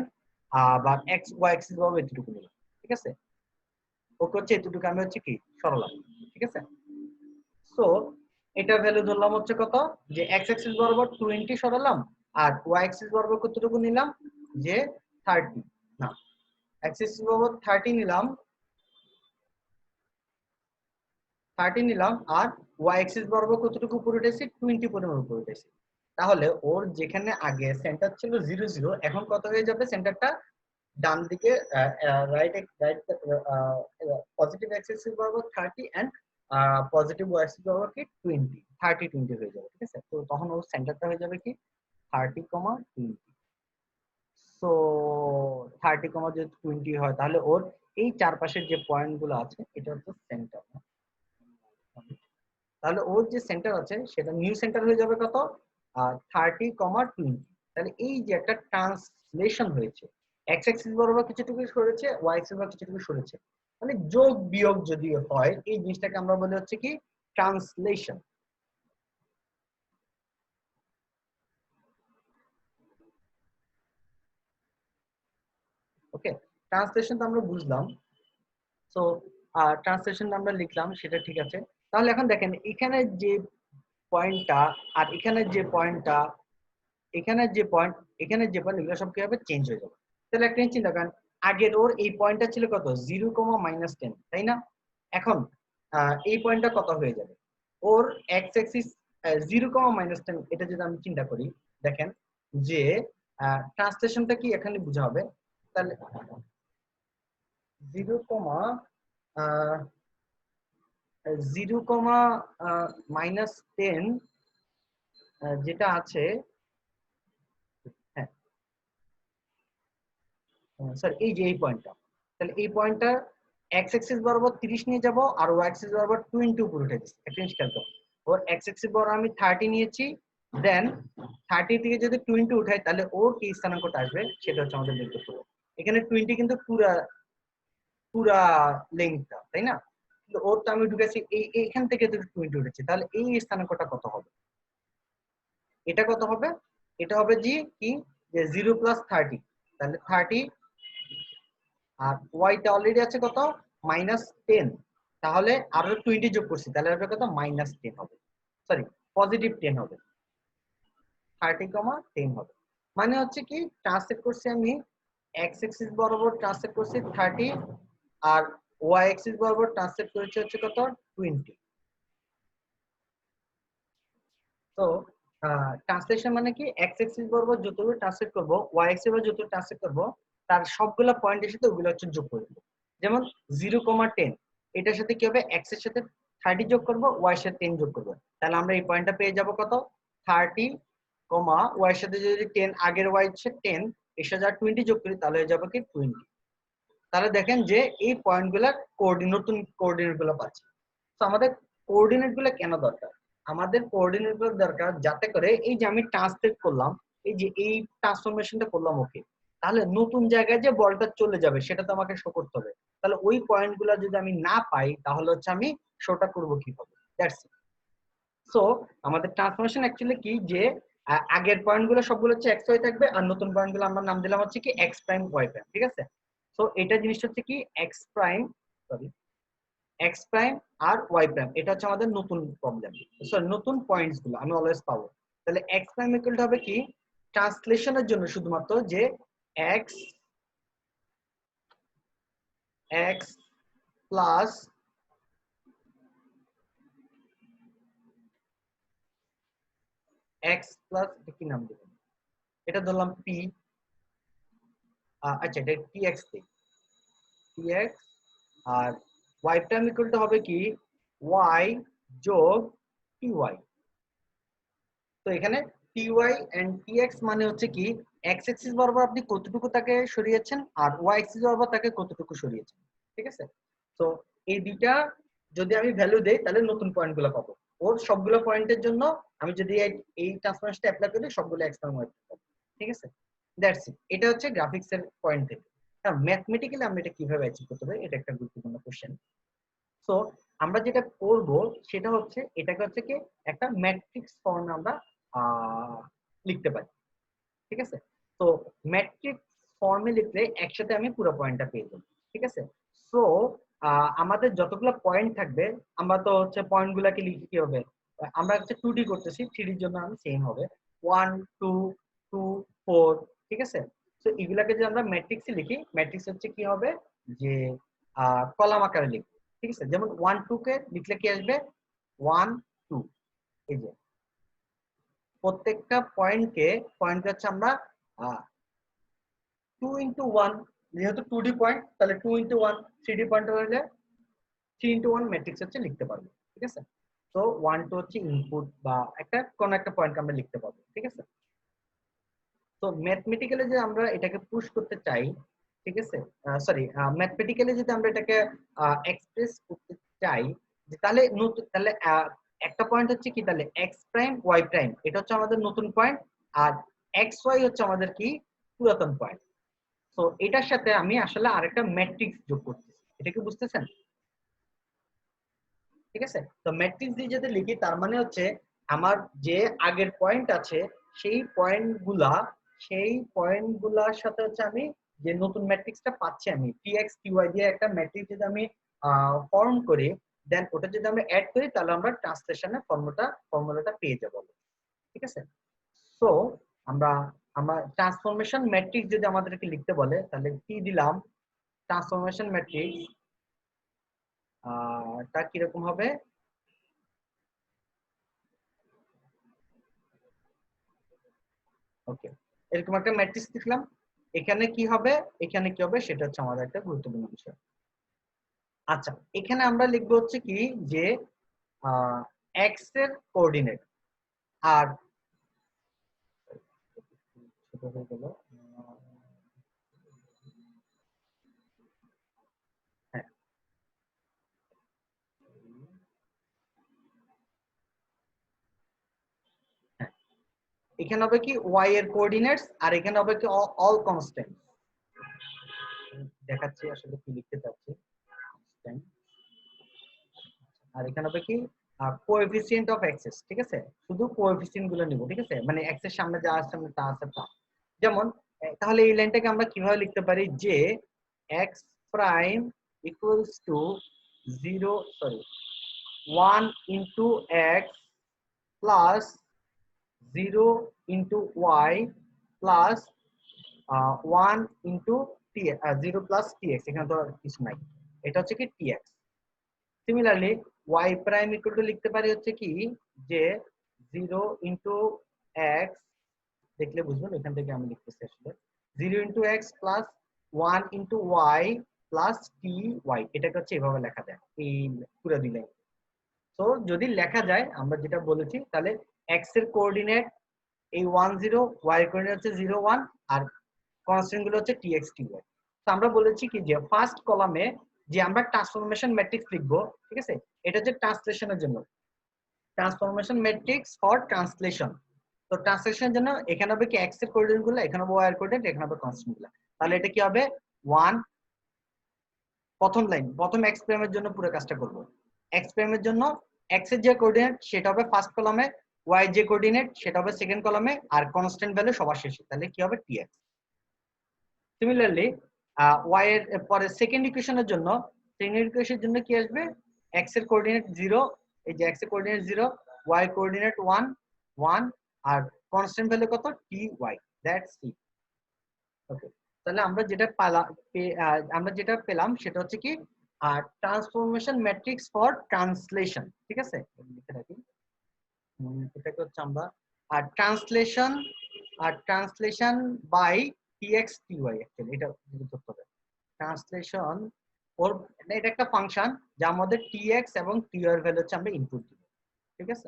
আবার এক্স ওয়াই এক্সিস বরাবর এতটুকু নিলাম, ঠিক আছে। ওকে হচ্ছে এতটুকু আমি হচ্ছে কি সরালাম, ঠিক আছে। সো এটা ভ্যালু ধরলাম হচ্ছে কত, যে এক্স অ্যাক্সিস বরাবর 20 সরালাম, আর ওয়াই অ্যাক্সিস বরাবর কতটুকু নিলাম, যে 30, না এক্স অ্যাক্সিস বরাবর 30 নিলাম, 30 নিলাম, আর ওয়াই অ্যাক্সিস বরাবর কতটুকু উপরে উঠেছি 20 পরিমাণ উপরে উঠেছি। তাহলে ওর যেখানে আগে সেন্টার ছিল 0,0, এখন কত হয়ে যাবে সেন্টারটা, ডান দিকে রাইট রাইট পজিটিভ অ্যাক্সিস বরাবর 30 এন্ড পজিটিভ ওয়াই অ্যাক্সিস বরাবর কি 20, 30-20 হয়ে যাবে, ঠিক আছে। তো তখন ওর সেন্টারটা হয়ে যাবে কি 30,20। সো 30,20 হয়, তাহলে ওর এই চারপাশের যে পয়েন্ট গুলো আছে এটা হচ্ছে সেন্টার। তাহলে ওর যে সেন্টার আছে সেটা নিউ সেন্টার হয়ে যাবে কত 30,20। তাহলে এই যে একটা ট্রান্সলেশন হয়েছে, এক্স অ্যাক্সিস বরাবর কিছুটুকু সরেছে, ওয়াই অ্যাক্সিস বরাবর কিছুটুকু সরেছে, মানে যোগ বিয়োগ যদি হয় এই জিনিসটাকে আমরা বলি হচ্ছে কি ট্রান্সলেশন। ওকে, ট্রান্সলেশন তো আমরা বুঝলাম। সো ট্রান্সলেশন আমরা লিখলাম, সেটা ঠিক আছে। তাহলে এখন দেখেন এখানে যে পয়েন্টটা আর এখানে যে পয়েন্টটা, এখানে যে পয়েন্ট, এখানে যে পয়েন্ট, এগুলো সব কি হবে চেঞ্জ হয়ে যাবে। তাহলে একটা জিনিস চিন্তা করেন, আগের ওর এই পয়েন্টটা ছিল কত 0,-10, তাই না? এখন এই পয়েন্টটা কত হয়ে যাবে, ওর এক্স অ্যাক্সিস 0,-10, এটা যদি আমি চিন্তা করি, দেখেন যে ট্রান্সলেশনটা কি এখানে বোঝা হবে। তাহলে 0,-10 যেটা আছে, হ্যাঁ স্যার এই যে এই পয়েন্টটা, তাহলে এই পয়েন্টটা এক্স অ্যাক্সিস বরাবর 30 নিয়ে যাব আর ওয়াই অ্যাক্সিস বরাবর 20 উপরে উঠে দিচ্ছি। একটা জিনিস খেয়াল করো, ওর এক্স অ্যাক্সিস বরাবর আমি 30 নিয়েছি, দেন 30 থেকে যদি 20 উঠাই তাহলে ওর কি স্থানাঙ্কটা আসবে সেটা হচ্ছে আমাদের বের করতে হবে। এখানে 20 কিন্তু পুরা পুরা লেন্থটা, তাই না? কিন্তু ওর তো আমি ঢুকেছি এইখান থেকে যদি 20 উঠেছে, তাহলে এই স্থানাঙ্কটা কত হবে? এটা কত হবে? এটা হবে জি কি যে 0+30, তাহলে 30 আর ওয়াইটা অলরেডি আছে কত -10, তাহলে আরো 20 যোগ করছি, তাহলে হবে কত -10 হবে, সরি +10 হবে, 30,10 হবে। মানে হচ্ছে কি ট্রান্সলেট করছি আমি এক্স অ্যাক্সিস বরাবর ট্রান্সলেট করছি 30 আর ওয়াই অ্যাক্সিস বরাবর ট্রান্সলেট করেছি হচ্ছে কত 20। তো ট্রান্সলেশন মানে কি এক্স অ্যাক্সিস বরাবর যতগুলো ট্রান্সলেট করব, ওয়াই অ্যাক্সিস বরাবর যতগুলো ট্রান্সলেট করব, তার সবগুলা পয়েন্টের সাথে ওগুলো হচ্ছে যোগ করে দেব। যেমন 0,10 এটার সাথে কি হবে, এক্স এর সাথে 30 যোগ করব, ওয়াই এর সাথে 10 যোগ করব, তাহলে আমরা এই পয়েন্টটা পেয়ে যাব কত 30, ওয়াই এর সাথে যদি 10 আগের ওয়াই হচ্ছে 10 এর সাথে আর 20 যোগ করি তাহলে হয়ে যাবে কি 20। তাহলে দেখেন যে এই পয়েন্টগুলোর নতুন কোঅর্ডিনেট গুলো পাচ্ছি। তো আমাদের কোঅর্ডিনেট গুলো কেন দরকার? আমাদের কোঅর্ডিনেট গুলো দরকার যাতে করে এই যে আমি ট্রান্সলেট করলাম, এই যে এই ট্রান্সফরমেশনটা করলাম, ওকে, তাহলে নতুন জায়গায় যে বলটা চলে যাবে সেটা তো আমাকে শো করতে হবে। তাহলে ওই পয়েন্ট গুলো যদি আমি না পাই তাহলে হচ্ছে আমি শোটা করবো কিভাবে? That's it. সো আমাদের ট্রান্সফরমেশন অ্যাকচুয়ালি কি যে আগের পয়েন্ট গুলো সবগুলো হচ্ছে এক্স ওয়াই থাকবে আর নতুন পয়েন্ট গুলো আমরা নাম দিলাম হচ্ছে কি এক্স প্রাইম ওয়াই প্রাইম, ঠিক আছে? সো এটা জিনিস হচ্ছে কি x prime, sorry x prime আর ওয়াই প্রাইম, এটা হচ্ছে আমাদের নতুন প্রবলেম, সরি নতুন পয়েন্টস গুলো আমি অলওয়েজ পাবো। তাহলে এক্স প্রাইম ইকুয়াল টু হবে কি ট্রান্সলেশনের জন্য শুধুমাত্র যে x x plus x plus কি নাম দেবেন, এটা ধরলাম পি, আচ্ছা এটা টি এক্স টি এক্স, আর ওয়াই প্রাইম ইকুয়াল টু হবে কি ওয়াই যোগ টি ওয়াই। তো এখানে t y and t x মানে হচ্ছে কি এক্স এক্সিস বরাবর আপনি কতটুকু তাকে সরিয়েছেন আর ওয়াই এক্সিস বরাবর তাকে কতটুকু সরিয়েছেন, ঠিক আছে? তো এই দুইটা যদি আমি ভ্যালু দেই তাহলে নতুন পয়েন্ট গুলো পাবো। ওর সবগুলো পয়েন্টের জন্য আমি যদি এই ট্রান্সফরমেশনটা অ্যাপ্লাই করি সবগুলো এক্স প্রাইম ওয়াই পাবো, ঠিক আছে? That's it. এটা হচ্ছে গ্রাফিক্স এর পয়েন্ট থেকে। হ্যাঁ, ম্যাথমেটিক্যালি আমরা এটা কিভাবে অ্যাচিভ করতে পারি এটা একটা গুরুত্বপূর্ণ কোশ্চেন। সো আমরা যেটা করব সেটা হচ্ছে এটাকে হচ্ছে কি একটা ম্যাট্রিক্স ফর্মে আমরা লিখতে পারি, ঠিক আছে? তো ম্যাট্রিক্স ফর্মে লিখলে একসাথে আমি পুরো পয়েন্টটা পেয়ে যাবো, ঠিক আছে? সো আমাদের যতগুলো পয়েন্ট থাকবে আমরা তো হচ্ছে পয়েন্ট গুলাকে লিখি কি হবে, আমরা হচ্ছে 2D করতেছি, 3D জন্য আমি সেম হবে 1 2 2 4, ঠিক আছে? তো এগুলাকে যদি আমরা ম্যাট্রিক্সে লিখি, ম্যাট্রিক্স হচ্ছে কি হবে যে কলাম আকারে লিখি, ঠিক আছে? যেমন 1 2 কে লিখলে কি আসবে 1 2, এই যে প্রত্যেকটা পয়েন্টকে হচ্ছে আমরা 2 × 1, যেহেতু 2D পয়েন্ট তাহলে 2 × 1, 3D পয়েন্ট হলে 3 × 1 ম্যাট্রিক্স হচ্ছে লিখতে পারবো, ঠিক আছে? তো 1 2 হচ্ছে ইনপুট বা একটা কোন একটা পয়েন্ট আমরা লিখতে পারবো, ঠিক আছে? তো ম্যাথমেটিক্যালি যে আমরা এটাকে পুশ করতে চাই, ঠিক আছে, সরি ম্যাথমেটিক্যালি যদি আমরা এটাকে এক্সপ্রেস করতে চাই যে তাহলে নতুন তাহলে একটা পয়েন্ট হচ্ছে কি, তাহলে এক্স প্রাইম ওয়াই প্রাইম এটা হচ্ছে আমাদের নতুন পয়েন্ট, আর এক্স ওয়াই হচ্ছে আমাদের কি পুরাতন পয়েন্ট। তো এটার সাথে আমি আসলে আরেকটা ম্যাট্রিক্স যোগ করতেছি, এটা কি বুঝতেছেন? ঠিক আছে, তো ম্যাট্রিক্স দিয়ে যদি লিখি তার মানে হচ্ছে আমার যে আগের পয়েন্ট আছে সেই পয়েন্টগুলার সাথে হচ্ছে আমি যে নতুন ম্যাট্রিক্সটা পাচ্ছি আমি টিএক্স টিওয়াই দিয়ে একটা ম্যাট্রিক্স যদি আমি ফর্ম করি, দেন ওটা যদি আমরা অ্যাড করি তাহলে আমরা ট্রান্সলেশনের ফর্মুলাটা পেয়ে যাব। ঠিক আছে, সো আমরা আমরা ট্রান্সফরমেশন ম্যাট্রিক্স যদি আমাদেরকে লিখতে বলে তাহলে কি দিলাম, ট্রান্সফরমেশন ম্যাট্রিক্স তা কিরকম হবে, ওকে এরকম একটা ম্যাট্রিক্স লিখলাম। এখানে কি হবে সেটা হচ্ছে আমাদের একটা গুরুত্বপূর্ণ বিষয়। আচ্ছা, এখানে আমরা লিখবো হচ্ছে কি যে এক্স এর কোঅর্ডিনেট, আর ছোট হয়ে গেল, হ্যাঁ হ্যাঁ এখানে হবে কি ওয়াই এর কোঅর্ডিনেটস, আর এখানে হবে কি অল কনস্ট্যান্ট। দেখাচ্ছি আসলে কি লিখতে চাচ্ছি, আর এখানে হবে কি কোএফিসিয়েন্ট অফ এক্সেস। ঠিক আছে, শুধু কোএফিসিয়েন্ট গুলো নিব। ঠিক আছে, মানে এক্স এর সামনে যা আছে তা আছে তা। যেমন তাহলে এই লাইনটাকে আমরা কিভাবে লিখতে পারি যে x prime equals to 1 into x plus 0 into y plus 1 into t, 0 plus t x, এখানে তো কিছু নাই, এটা হচ্ছে কি t x. Similarly y prime equal to লিখতে পারি হচ্ছে কি যে 0 ইনটু এক্স, দেখলে বুঝবেন এখান থেকে আমি লিখতেছি আসলে 0 into x plus 1 into y plus t y, এটাকে হচ্ছে এভাবে লেখা যায় এই পুরো দিলে। তো যদি লেখা যায় আমরা যেটা বলেছি, তাহলে এক্স এর কোঅর্ডিনেট এই 1 0, ওয়াই এর কোঅর্ডিনেট হচ্ছে 0 1, আর কনস্ট্যান্ট গুলো হচ্ছে টিএক্স টিওয়াই। তো আমরা বলেছি কি যে ফার্স্ট কলামে যে আমরা ট্রান্সফরমেশন ম্যাট্রিক্স লিখবো, ঠিক আছে, এটা হচ্ছে ট্রান্সলেশনের জন্য, ট্রান্সফরমেশন ম্যাট্রিক্স ফর ট্রান্সলেশন। তো ট্রান্সলেশনের জন্য এখানে হবে কি এক্স এর কোঅর্ডিনেট গুলো, এখানে হবে ওয়াই এর কোঅর্ডিনেট, এখানে হবে কনস্ট্যান্ট গুলো। তাহলে এটা কি হবে 1, প্রথম লাইন প্রথম এক্স প্রাইমের জন্য পুরো কাজটা করব। এক্স প্রাইমের জন্য এক্স এর যে কোঅর্ডিনেট সেটা হবে ফার্স্ট কলামে, ওয়াই যে কোঅর্ডিনেট সেটা হবে সেকেন্ড কলামে, আর কনস্ট্যান্ট ভ্যালু সবার শেষে। তাহলে কি হবে টিএক্স। সিমিলারলি ওয়াই এর পরে সেকেন্ড ইকুয়েশনের জন্য কি আসবে, এক্স এর কোঅর্ডিনেট 0, এই যে এক্স এর কোঅর্ডিনেট 0, ওয়াই কোঅর্ডিনেট 1 1, আর কনস্ট্যান্ট ভ্যালু কত টি ওয়াই, দ্যাটস ইট। ওকে, তাহলে আমরা যেটা পেলাম সেটা হচ্ছে কি ট্রান্সফরমেশন ম্যাট্রিক্স ফর ট্রান্সলেশন। ঠিক আছে, লিখে রাখি, এটাকে হচ্ছে আমরা translation by t x t y, actually এটা ধরতে হবে ট্রান্সলেশন ওর, এটা একটা ফাংশন যার মধ্যে টিএক্স এবং টিওয়াই এর ভ্যালু হচ্ছে আমরা ইনপুট দিব। ঠিক আছে,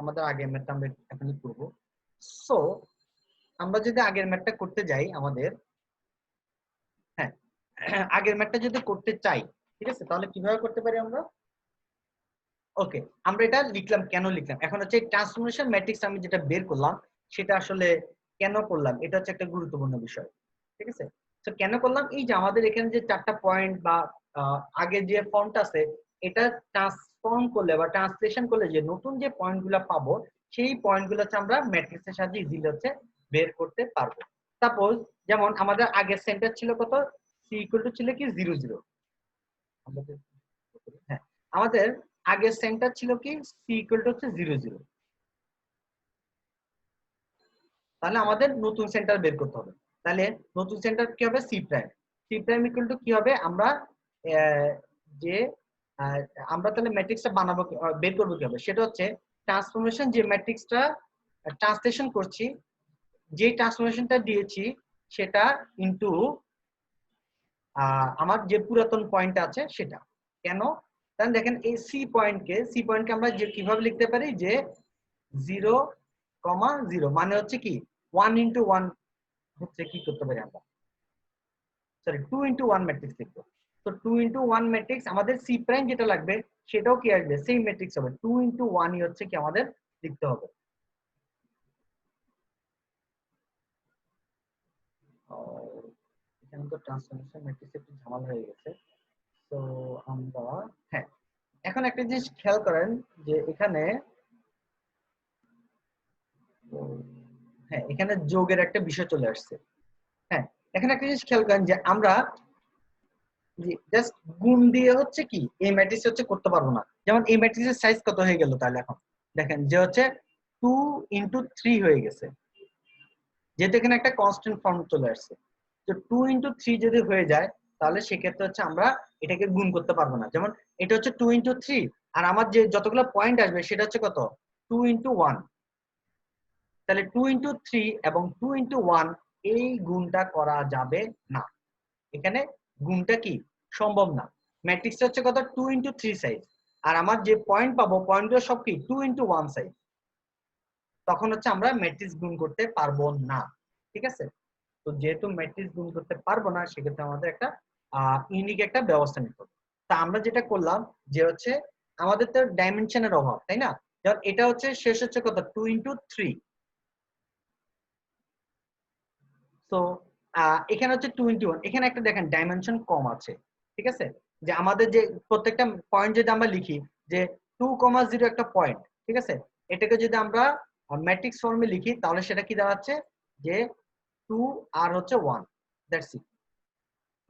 আমাদের আগের ম্যাথটা আমরা এখনই করব। সো আমরা যদি আগের ম্যাথটা করতে যাই আমাদের, হ্যাঁ আগের ম্যাথটা যদি করতে চাই, ঠিক আছে, তাহলে কিভাবে করতে পারি আমরা, ওকে আমরা এটা লিখলাম, কেন লিখলাম, এখন হচ্ছে ট্রান্সফরমেশন ম্যাট্রিক্স আমি যেটা বের করলাম সেটা আসলে কেন করলাম, এটা হচ্ছে একটা গুরুত্বপূর্ণ বিষয়। ঠিক আছে, তো কেন করলাম, এই যে আমাদের এখানে যে 4টা পয়েন্ট বা আগে যে ফর্মটা আছে এটা ট্রান্সফর্ম করলে বা ট্রান্সলেশন করলে যে নতুন যে পয়েন্টগুলো পাবো সেই পয়েন্টগুলো হচ্ছে আমরা ম্যাট্রিক্সের সাহায্যে ইজিলি হচ্ছে বের করতে পারবো। সাপোজ যেমন আমাদের আগের সেন্টার ছিল কত, সি ইকুয়াল টু ছিল কি 0 0, আমাদের, হ্যাঁ আমাদের আগের সেন্টার ছিল কি সি ইকুয়াল টু হচ্ছে 0 0, তাহলে আমাদের নতুন সেন্টার বের করতে হবে। তাহলে নতুন সেন্টার কি হবে, C prime, C prime equal to কি হবে, আমরা যে আমরা তাহলে ম্যাট্রিক্সটা বানাবো বের করবো কি হবে, সেটা হচ্ছে ট্রান্সফরমেশন যে ম্যাট্রিক্সটা ট্রান্সলেশন করছি, যে ট্রান্সফরমেশনটা দিয়েছি সেটা ইনটু আমার যে পুরাতন পয়েন্ট আছে সেটা। কেন, তাহলে দেখেন এই সি পয়েন্টকে আমরা যে কিভাবে লিখতে পারি যে 0 0 মানে হচ্ছে কি 1 × 1 হচ্ছে কি করতে পারি আমরা, সরি 2 × 1 ম্যাট্রিক্স লিখবো। তো 2 ইনটু 1 ম্যাট্রিক্স আমাদের সি প্রাইম যেটা লাগবে সেটাও কি আসবে, সেম ম্যাট্রিক্স হবে। 2 ইনটু 1 ই হচ্ছে কি আমাদের লিখতে হবে। এখানে তো ট্রান্সফরমেশন ম্যাট্রিক্স একটু ঝামেলা হয়ে গেছে। তো আমরা, হ্যাঁ, এখন একটা জিনিস খেয়াল করেন যে এখানে, হ্যাঁ, এখানে যোগের একটা বিষয় চলে আসছে। হ্যাঁ, এখানে একটা জিনিস খেয়াল করেন যে আমরা জাস্ট গুণ দিয়ে হচ্ছে কি এই ম্যাট্রিক্স হচ্ছে করতে পারবো না। যেমন এই ম্যাট্রিক্সের সাইজ কত হয়ে গেল তাহলে, এখন দেখেন যে হচ্ছে 2 ইনটু 3 হয়ে গেছে, যেহেতু এখানে একটা কনস্ট্যান্ট ফর্ম চলে আসছে। তো 2 ইনটু 3 যদি হয়ে যায় তাহলে সেক্ষেত্রে হচ্ছে আমরা এটাকে গুণ করতে পারবো না। যেমন এটা হচ্ছে 2 ইনটু 3, আর আমার যে যতগুলো পয়েন্ট আসবে সেটা হচ্ছে কত, 2 ইনটু 1। তাহলে 2 ইনটু 3 এবং 2 ইনটু 1 এই গুণটা করা যাবে না। এখানে গুণটা কি সম্ভব না। ম্যাট্রিক্সটা হচ্ছে কত, 2 ইনটু 3 সাইজ, আর আমার যে পয়েন্ট পাবো পয়েন্টগুলো সব কি 2 ইনটু 1 সাইজ। তখন হচ্ছে আমরা ম্যাট্রিক্স গুণ করতে পারবো না। ঠিক আছে, তো যেহেতু ম্যাট্রিক্স গুণ করতে পারবো না সেক্ষেত্রে আমাদের একটা ইউনিক একটা ব্যবস্থা নিতে হবে। তা আমরা যেটা করলাম যে হচ্ছে আমাদের তো ডাইমেনশনের অভাব, তাই না? যেমন এটা হচ্ছে শেষ হচ্ছে কত, 2 ইনটু 3। তো এখানে হচ্ছে 2 ইনটু 1, এখানে একটা দেখেন ডাইমেনশন কম আছে। ঠিক আছে, যে আমাদের যে প্রত্যেকটা পয়েন্ট যদি আমরা লিখি যে 2,0 একটা পয়েন্ট, ঠিক আছে, এটাকে যদি আমরা ম্যাট্রিক্স ফর্মে লিখি তাহলে সেটা কি দাঁড়াচ্ছে যে 2 আর হচ্ছে 1, দ্যাটস ইট,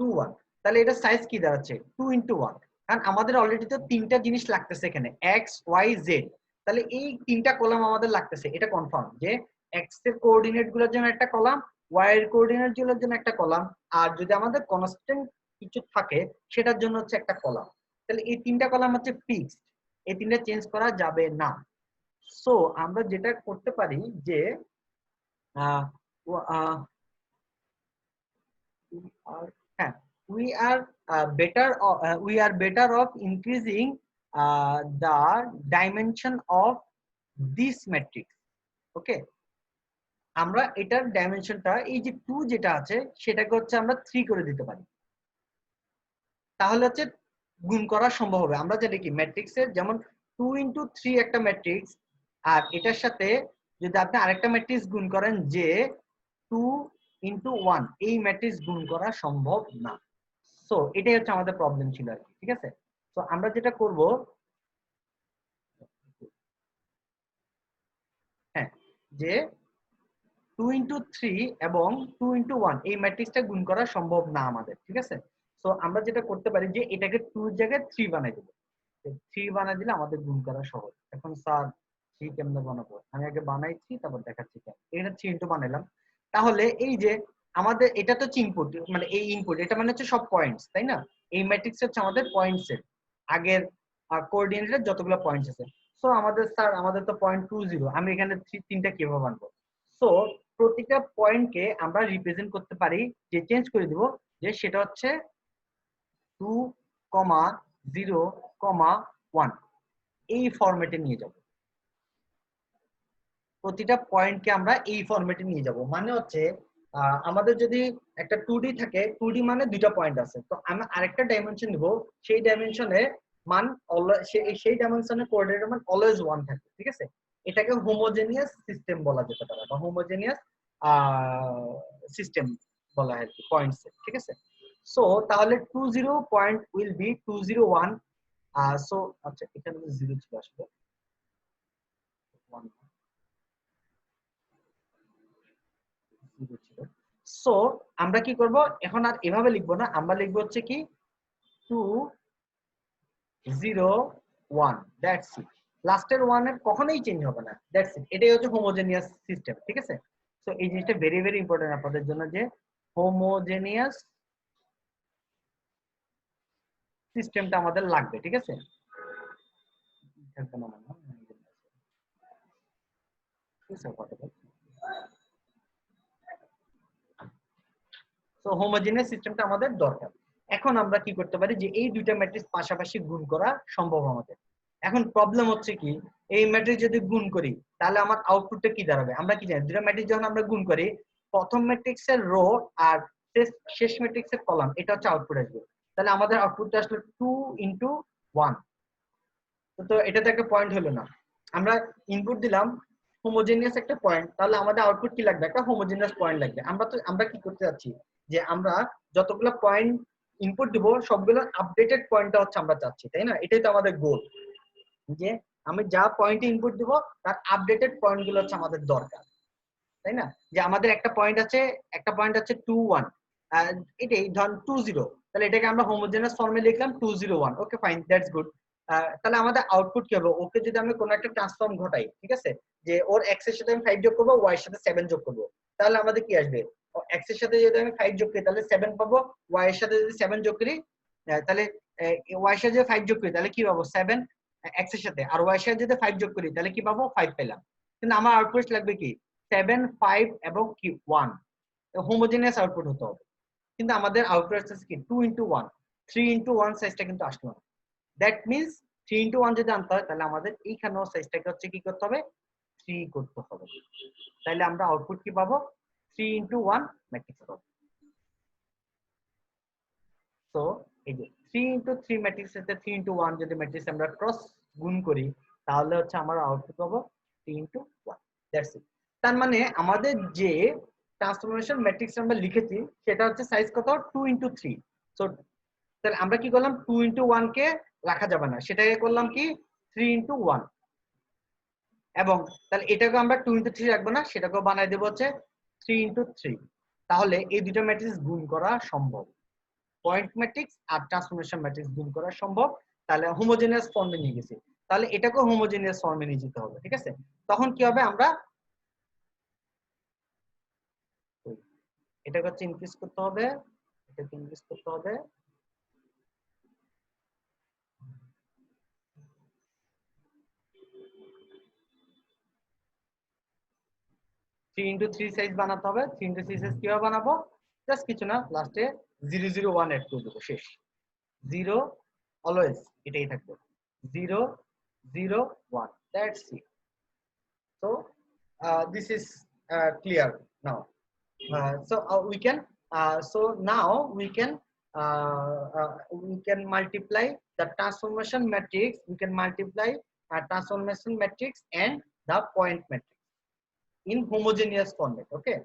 2 1। তাহলে এটা সাইজ কি দাঁড়াচ্ছে 2 ইনটু 1, কারণ আমাদের অলরেডি তো তিনটা জিনিস লাগতেছে এখানে, এক্স ওয়াই জেড। তাহলে এই তিনটা কলাম আমাদের লাগতেছে, এটা কনফার্ম যে এক্স এর কোঅর্ডিনেট গুলোর জন্য একটা কলাম, ওয়াই এর কোঅর্ডিনেট গুলোর জন্য একটা কলাম, আর যদি আমাদের কনস্ট্যান্ট কিছু থাকে সেটার জন্য হচ্ছে একটা কলাম। তাহলে এই তিনটা কলাম হচ্ছে ফিক্সড, এই তিনটা চেঞ্জ করা যাবে না। সো আমরা যেটা করতে পারি যে আহ হ্যাঁ, we are we are better off increasing the dimension of this matrix. ওকে, আমরা এটার ডাইমেনশনটা এই যে 2 যেটা আছে সেটাকে হচ্ছে আমরা 3 করে দিতে পারি, তাহলে হচ্ছে গুণ করা সম্ভব হবে। আমরা যেটা কি ম্যাট্রিক্সের যেমন 2 ইনটু 3 একটা ম্যাট্রিক্স, আর এটার সাথে যদি আপনি আরেকটা ম্যাট্রিক্স গুণ করেন যে 2 ইনটু 1, এই ম্যাট্রিক্স গুণ করা সম্ভব না। সো এটাই হচ্ছে আমাদের প্রবলেম ছিল আর কি। ঠিক আছে, তো আমরা যেটা করব, হ্যাঁ, যে 2 ইনটু 3 এবং 2 ইনটু 1 এই ম্যাট্রিক্সটা গুণ করা সম্ভব না আমাদের। ঠিক আছে, সো আমরা যেটা করতে পারি যে এটাকে 2 এর জায়গায় 3 বানাই দেব। 3 বানাই দিলে আমাদের গুণ করা সহজ। এখন স্যার 3 কেমনে বানাবো, আমি আগে বানাইছি তারপর দেখাচ্ছি কেন। এটা 3 ইনটু বানাইলাম, তাহলে এই যে আমাদের এটা তো ইনপুট, মানে এই ইনপুট এটা মানে হচ্ছে সব পয়েন্টস, তাই না? এই ম্যাট্রিক্স হচ্ছে আমাদের পয়েন্টস এর আগের কোঅর্ডিনেটের যতগুলো পয়েন্টস আছে। সো আমাদের স্যার আমাদের তো 0.20, আমি এখানে তিনটা কিভাবে বানাবো? সো প্রতিটা পয়েন্টকে আমরা রিপ্রেজেন্ট করতে পারি, যে চেঞ্জ করে দিব, যে সেটা হচ্ছে 2, 0, 1 এই ফরম্যাটে নিয়ে যাব। প্রতিটা পয়েন্টকে আমরা এই ফরম্যাটে নিয়ে যাব, মানে হচ্ছে আমাদের যদি একটা 2D থাকে, 2D মানে দুইটা পয়েন্ট আছে, তো আমরা আরেকটা ডাইমেনশন নিব, সেই ডাইমেনশনে মান সেই ডাইমেনশনের কোঅর্ডিনেট মান অলওয়েজ 1 থাকে। ঠিক আছে, এটাকে হোমোজেনিয়াস সিস্টেম বলা যেতে পারে, বা হোমোজেনিয়াস সিস্টেম বলা হয় পয়েন্টস। ঠিক আছে, সো তাহলে 20 পয়েন্ট উইল বি 201। সো আচ্ছা, এখানে 0 ছিল আসলে 1 ছিল। সো আমরা কি করব, এখন আর এভাবে লিখবো না, আমরা লিখবো হচ্ছে কি 201, দ্যাটস ইট। লাস্টের 1 এর কখনোই চেঞ্জ হবে না, দ্যাটস ইট। এটাই হচ্ছে হোমোজেনিয়াস সিস্টেম। ঠিক আছে, সো এই জিনিসটা ভেরি ভেরি ইম্পর্টেন্ট আপনাদের জন্য, যে হোমোজেনিয়াস সিস্টেমটা আমাদের লাগবে। ঠিক আছে, সো হোমোজেনিয়াস সিস্টেমটা আমাদের দরকার। এখন আমরা কি করতে পারি, যে এই দুইটা ম্যাট্রিক্স পাশাপাশি গুণ করা সম্ভব আমাদের। এখন প্রবলেম হচ্ছে কি, এই ম্যাট্রিক্স যদি গুণ করি তাহলে আমার আউটপুটটা কি দাঁড়াবে? আমরা কি জানি দুইটা ম্যাট্রিক্স যখন আমরা গুণ করি, প্রথম ম্যাট্রিক্সের রো আর শেষ ম্যাট্রিক্সের কলাম, এটা হচ্ছে আউটপুট আসবে। তাহলে আমাদের আউটপুটটা আসলে 2 ইনটু 1। তো এটা তো একটা পয়েন্ট হলো না, আমরা ইনপুট দিলাম হোমোজেনিয়াস একটা পয়েন্ট, তাহলে আমাদের আউটপুট কি লাগবে, একটা হোমোজেনিয়াস পয়েন্ট লাগবে। আমরা কি করতে যাচ্ছি, যে আমরা যতগুলো পয়েন্ট ইনপুট দিব সবগুলো আপডেটেড পয়েন্টটা হচ্ছে আমরা চাচ্ছি, তাই না? এটাই তো আমাদের গোল, যে আমি যা পয়েন্টে ইনপুট দিব তার আপডেটেড পয়েন্ট গুলো হচ্ছে আমাদের দরকার, তাই না? যে আমাদের একটা পয়েন্ট আছে 2 1, এটাই ধর 2 0, তাহলে এটাকে আমরা হোমোজেনাস ফর্মে লিখলাম 2 0 1। Okay fine, that's good. তাহলে আমাদের আউটপুট কি হবে, ওকে যদি আমি কোনো একটা ট্রান্সফর্ম ঘটাই, ঠিক আছে, যে ওর x এর সাথে আমি 5 যোগ করব, y এর সাথে 7 যোগ করব, তাহলে আমাদের কি আসবে, x এর সাথে যদি আমি 5 যোগ করি তাহলে 7 পাবো, y এর সাথে যদি 7 যোগ করি তাহলে y এর সাথে যদি 5 যোগ করি তাহলে কি পাবো 7 x এর সাথে, আর y এর সাথে যদি 5 যোগ করি তাহলে কি পাবো 5 পেলাম। কিন্তু আমার আউটপুট লাগবে কি 7 5 এবং কি 1, হোমোজেনিয়াস আউটপুট হতে হবে। কিন্তু আমাদের আউটপুট আসছে কি 2 ইনটু 1, 3 ইনটু 1 সাইজটা কিন্তু আসলো না। দ্যাট মিন্স 3 ইনটু 1 যদি আনতে হয় তাহলে আমাদের এইখানেও সাইজটাকে হচ্ছে কি করতে হবে, 3 করতে হবে। তাহলে আমরা আউটপুট কি পাবো, 3 ইনটু 1 ম্যাট্রিক্স পাবো। তো এই যে 3 ইনটু 3 ম্যাট্রিক্স এর সাথে 3 ইনটু 1 যদি ম্যাট্রিক্স আমরা ক্রস গুণ করি তাহলে হচ্ছে আমরা আউটপুট পাবো 3 ইনটু 1। That's it. তার মানে আমাদের যে ট্রান্সফরমেশন ম্যাট্রিক্স আমরা লিখেছি সেটা হচ্ছে সাইজ কত, 2 ইনটু 3। সো তাহলে আমরা কি করলাম, 2 ইনটু 1 কে রাখা যাবে না, সেটাকে করলাম কি 3 ইনটু 1। এবং তাহলে এটাকে আমরা 2 ইনটু 3 রাখবো না, সেটাকেও বানাই দেবো হচ্ছে 3 ইনটু 3। তাহলে এই দুটো ম্যাট্রিক্স গুণ করা সম্ভব, পয়েন্ট ম্যাট্রিক্স আর ট্রান্সফরমেশন ম্যাট্রিক্স গুণ করা সম্ভব। তাহলে হোমোজেনিয়াস ফর্মে নিয়ে গেছি, তাহলে এটাকেও হোমোজেনিয়াস ফর্মে নিয়ে যেতে হবে, ঠিক আছে? তখন কি হবে, আমরা এটাকে হচ্ছে ইনক্রিজ করতে হবে, এটাকে ইনক্রিজ করতে হবে। 3 ইনটু 3 সাইজ বানাতে হবে। 3 ইনটু 3 সাইজ কিভাবে বানাবো, জাস্ট কিছু না, লাস্টে 0 0 1 এড করে দেবো, শেষ। 0 অলওয়েজ এটাই থাকবে, 0 0 1, that's it. So this is clear now. So now we can multiply the transformation matrix, we can multiply transformation matrix and the point matrix in homogeneous format. Okay,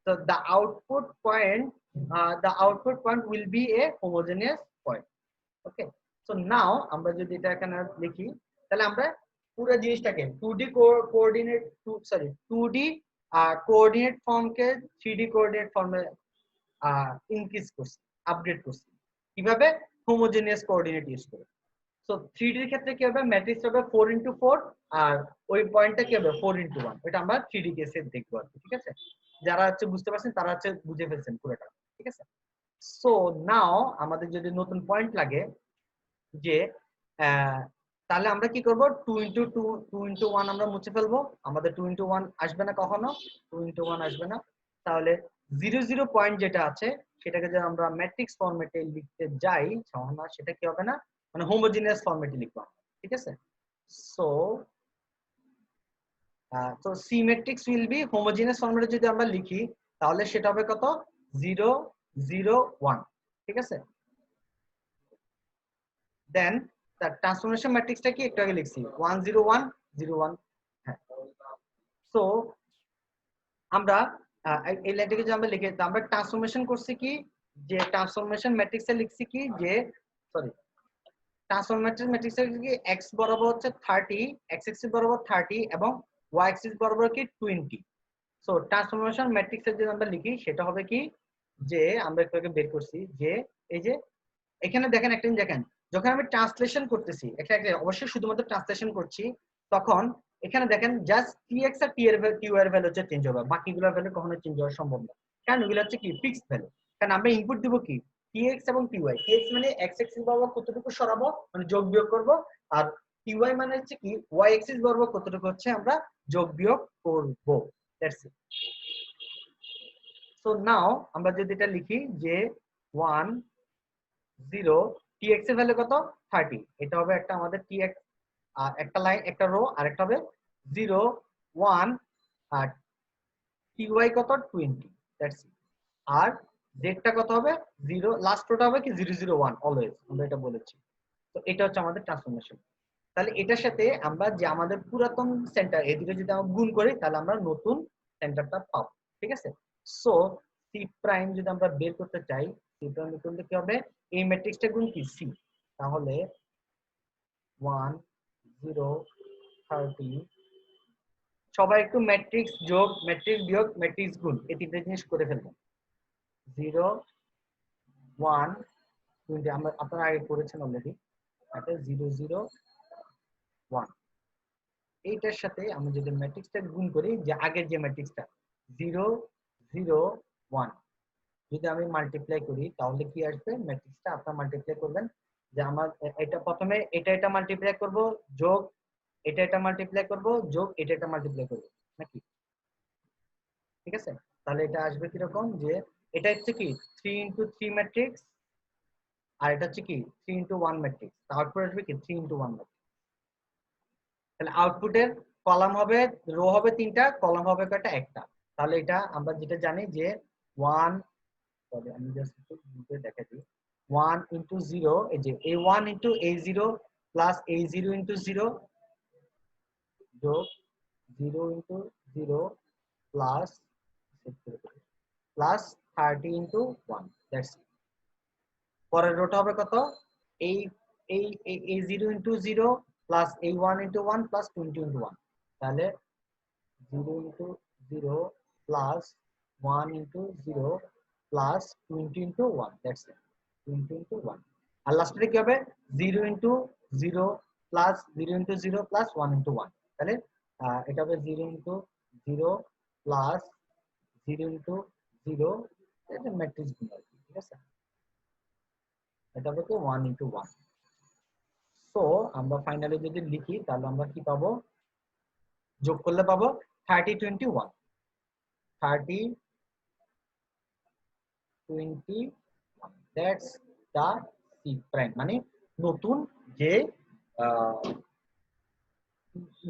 so the output point will be a homogeneous point. Okay, so now আমরা যদি এটা এখানে লিখি তাহলে আমরা পুরো জিনিসটাকে 2D কোঅর্ডিনেট 2D কোঅর্ডিনেট ফর্মকে 3D কোঅর্ডিনেট ফর্মে ইনক্রিজ করছি, আপডেট করছি। কিভাবে, হোমোজেনিয়াস কোঅর্ডিনেট ইউজ করে। সো 3D এর ক্ষেত্রে কি হবে, ম্যাট্রিক্স হবে 4 ইনটু 4, আর ওই পয়েন্টটা কি হবে 4 ইনটু 1। এটা আমরা 3D কেসে দেখবো আর কি, ঠিক আছে? যারা হচ্ছে বুঝতে পারছেন তারা হচ্ছে বুঝে ফেলছেন পুরোটা, ঠিক আছে? সো নাও আমাদের যদি নতুন পয়েন্ট লাগে যে তাহলে আমরা কি করব, 2 ইনটু 1 আমরা মুছে ফেলবো, আমাদের 2 ইনটু 1 আসবে না কখনো, 2 ইনটু 1 আসবে না। তাহলে 0 0 পয়েন্ট যেটা আছে সেটাকে যদি আমরা ম্যাট্রিক্স ফরম্যাটে লিখতে যাই তাহলে সেটা কি হবে না, মানে হোমোজেনিয়াস ফরম্যাটে লিখবো, ঠিক আছে? সো তো C matrix will be homogeneous ফরম্যাটে যদি আমরা লিখি তাহলে সেটা হবে কত, 0 0 1, ঠিক আছে? দেন তার ট্রান্সফরমেশন ম্যাট্রিক্সটা কি একটু আগে লিখছি 1 0 1 0 1। হ্যাঁ, সো আমরা এই লাইনটাকে যদি আমরা লিখি আমরা ট্রান্সফরমেশন করছি কি, যে ট্রান্সফরমেশন ম্যাট্রিক্সে লিখছি কি, যে সরি ট্রান্সফরমেশন ম্যাট্রিক্সে কি x বরাবর হচ্ছে 30, x অ্যাক্সিস বরাবর 30 এবং y অ্যাক্সিস বরাবর কি 20। সো ট্রান্সফরমেশন ম্যাট্রিক্সে যদি আমরা লিখি সেটা হবে কি, যে আমরা একটু আগে বের করছি যে এই যে এখানে দেখেন একটা জিনিস দেখেন, যখন আমি ট্রান্সলেশন করতেছি একটা অবশ্যই শুধুমাত্র ট্রান্সলেশন করছি, তখন এখানে দেখেন জাস্ট tx আর t এর q এর ভ্যালু হচ্ছে চেঞ্জ হবে, বাকিগুলোর ভ্যালু কখনো চেঞ্জ হওয়া সম্ভব না, কারণ এগুলো হচ্ছে কি ফিক্সড ভ্যালু। কারণ আমরা ইনপুট দিব কি tx এবং ty, tx মানে x অ্যাক্সিস বরাবর কতটুকু সরাবো মানে যোগ বিয়োগ করব, আর ty মানে হচ্ছে কি y অ্যাক্সিস বরাবর কতটুকু হচ্ছে আমরা যোগ বিয়োগ করব, দ্যাটস ইট। সো নাও আমরা যদি এটা লিখি যে 1 0 tx এর ভ্যালু কত 30, এটা হবে একটা আমাদের tx একটা লাইন একটা রো, আর একটা হবে 0 1 আর ty কত 20, দ্যাটস ইট। আর জেডটা কত হবে 0, লাস্ট রোটা হবে কি 001 অলওয়েজ, আমরা এটা বলেছি। তো এটা হচ্ছে আমাদের ট্রান্সফরমেশন। তাহলে এটার সাথে আমরা যে আমাদের পুরাতন সেন্টার এই দুটো যদি আমরা গুণ করি তাহলে আমরা নতুন সেন্টারটা পাবো, ঠিক আছে। সো সি প্রাইম যদি আমরা বের করতে চাই, সি প্রাইম বের করতে কি হবে, এই ম্যাট্রিক্সটা গুণ কি সি, তাহলে 1 0 30, সবাই একটু ম্যাট্রিক্স যোগ ম্যাট্রিক্স বিয়োগ ম্যাট্রিক্স গুণ এই তিনটা জিনিস করে ফেলবেন। 0 1 20, আমরা আপনারা আগে করেছেন অলরেডি, এটা 0 0 1। এইটার সাথে আমি যদি ম্যাট্রিক্সটা গুণ করি, যে আগের যে ম্যাট্রিক্সটা 0 0 1, যদি আমি মাল্টিপ্লাই করি তাহলে কি আসবে, ম্যাট্রিক্সটা আপনারা মাল্টিপ্লাই করবেন, যে আমার এটা প্রথমে এটা মাল্টিপ্লাই করব, যোগ এটা মাল্টিপ্লাই করব, যোগ এটা মাল্টিপ্লাই করব নাকি, ঠিক আছে। তাহলে এটা আসবে কি রকম, যে এটা হচ্ছে কি 3 into 3 ম্যাট্রিক্স, আর এটা হচ্ছে কি 3 into 1 ম্যাট্রিক্স, আউটপুট আসবে কি 3 into 1 ম্যাট্রিক্স। তাহলে আউটপুটের কলাম হবে, রো হবে 3টা, কলাম হবে কয়টা, একটা। তাহলে এটা আমরা যেটা জানি যে 1, তবে আমি জাস্ট একটু লিখে দেখাই দিই, 1 into 0, এই যে a1 into a0 plus a0 into 0 যোগ 0 into 0 plus 30 into 1, that's it. পরের রোটা হবে কত, এই এই a0 into 0 plus a1 into 1 plus 20 into 1, তাহলে 0 into 0 plus 1 into 0 plus 20 into 1, that's it, 20 into 1। আর লাস্টে কি হবে 0 into 0 plus 0 into 0 plus 1 into 1, তাহলে এটা হবে 0 into 0 plus 0 into 0, এটা ম্যাট্রিক্স গুণ আর কি, ঠিক আছে। এটা হবে 1 into 1। সো আমরা ফাইনালি যদি লিখি তাহলে আমরা কি পাবো, যোগ করলে পাবো 30 21, 30 21, দ্যাটস দা সি প্রাইম, মানে নতুন যে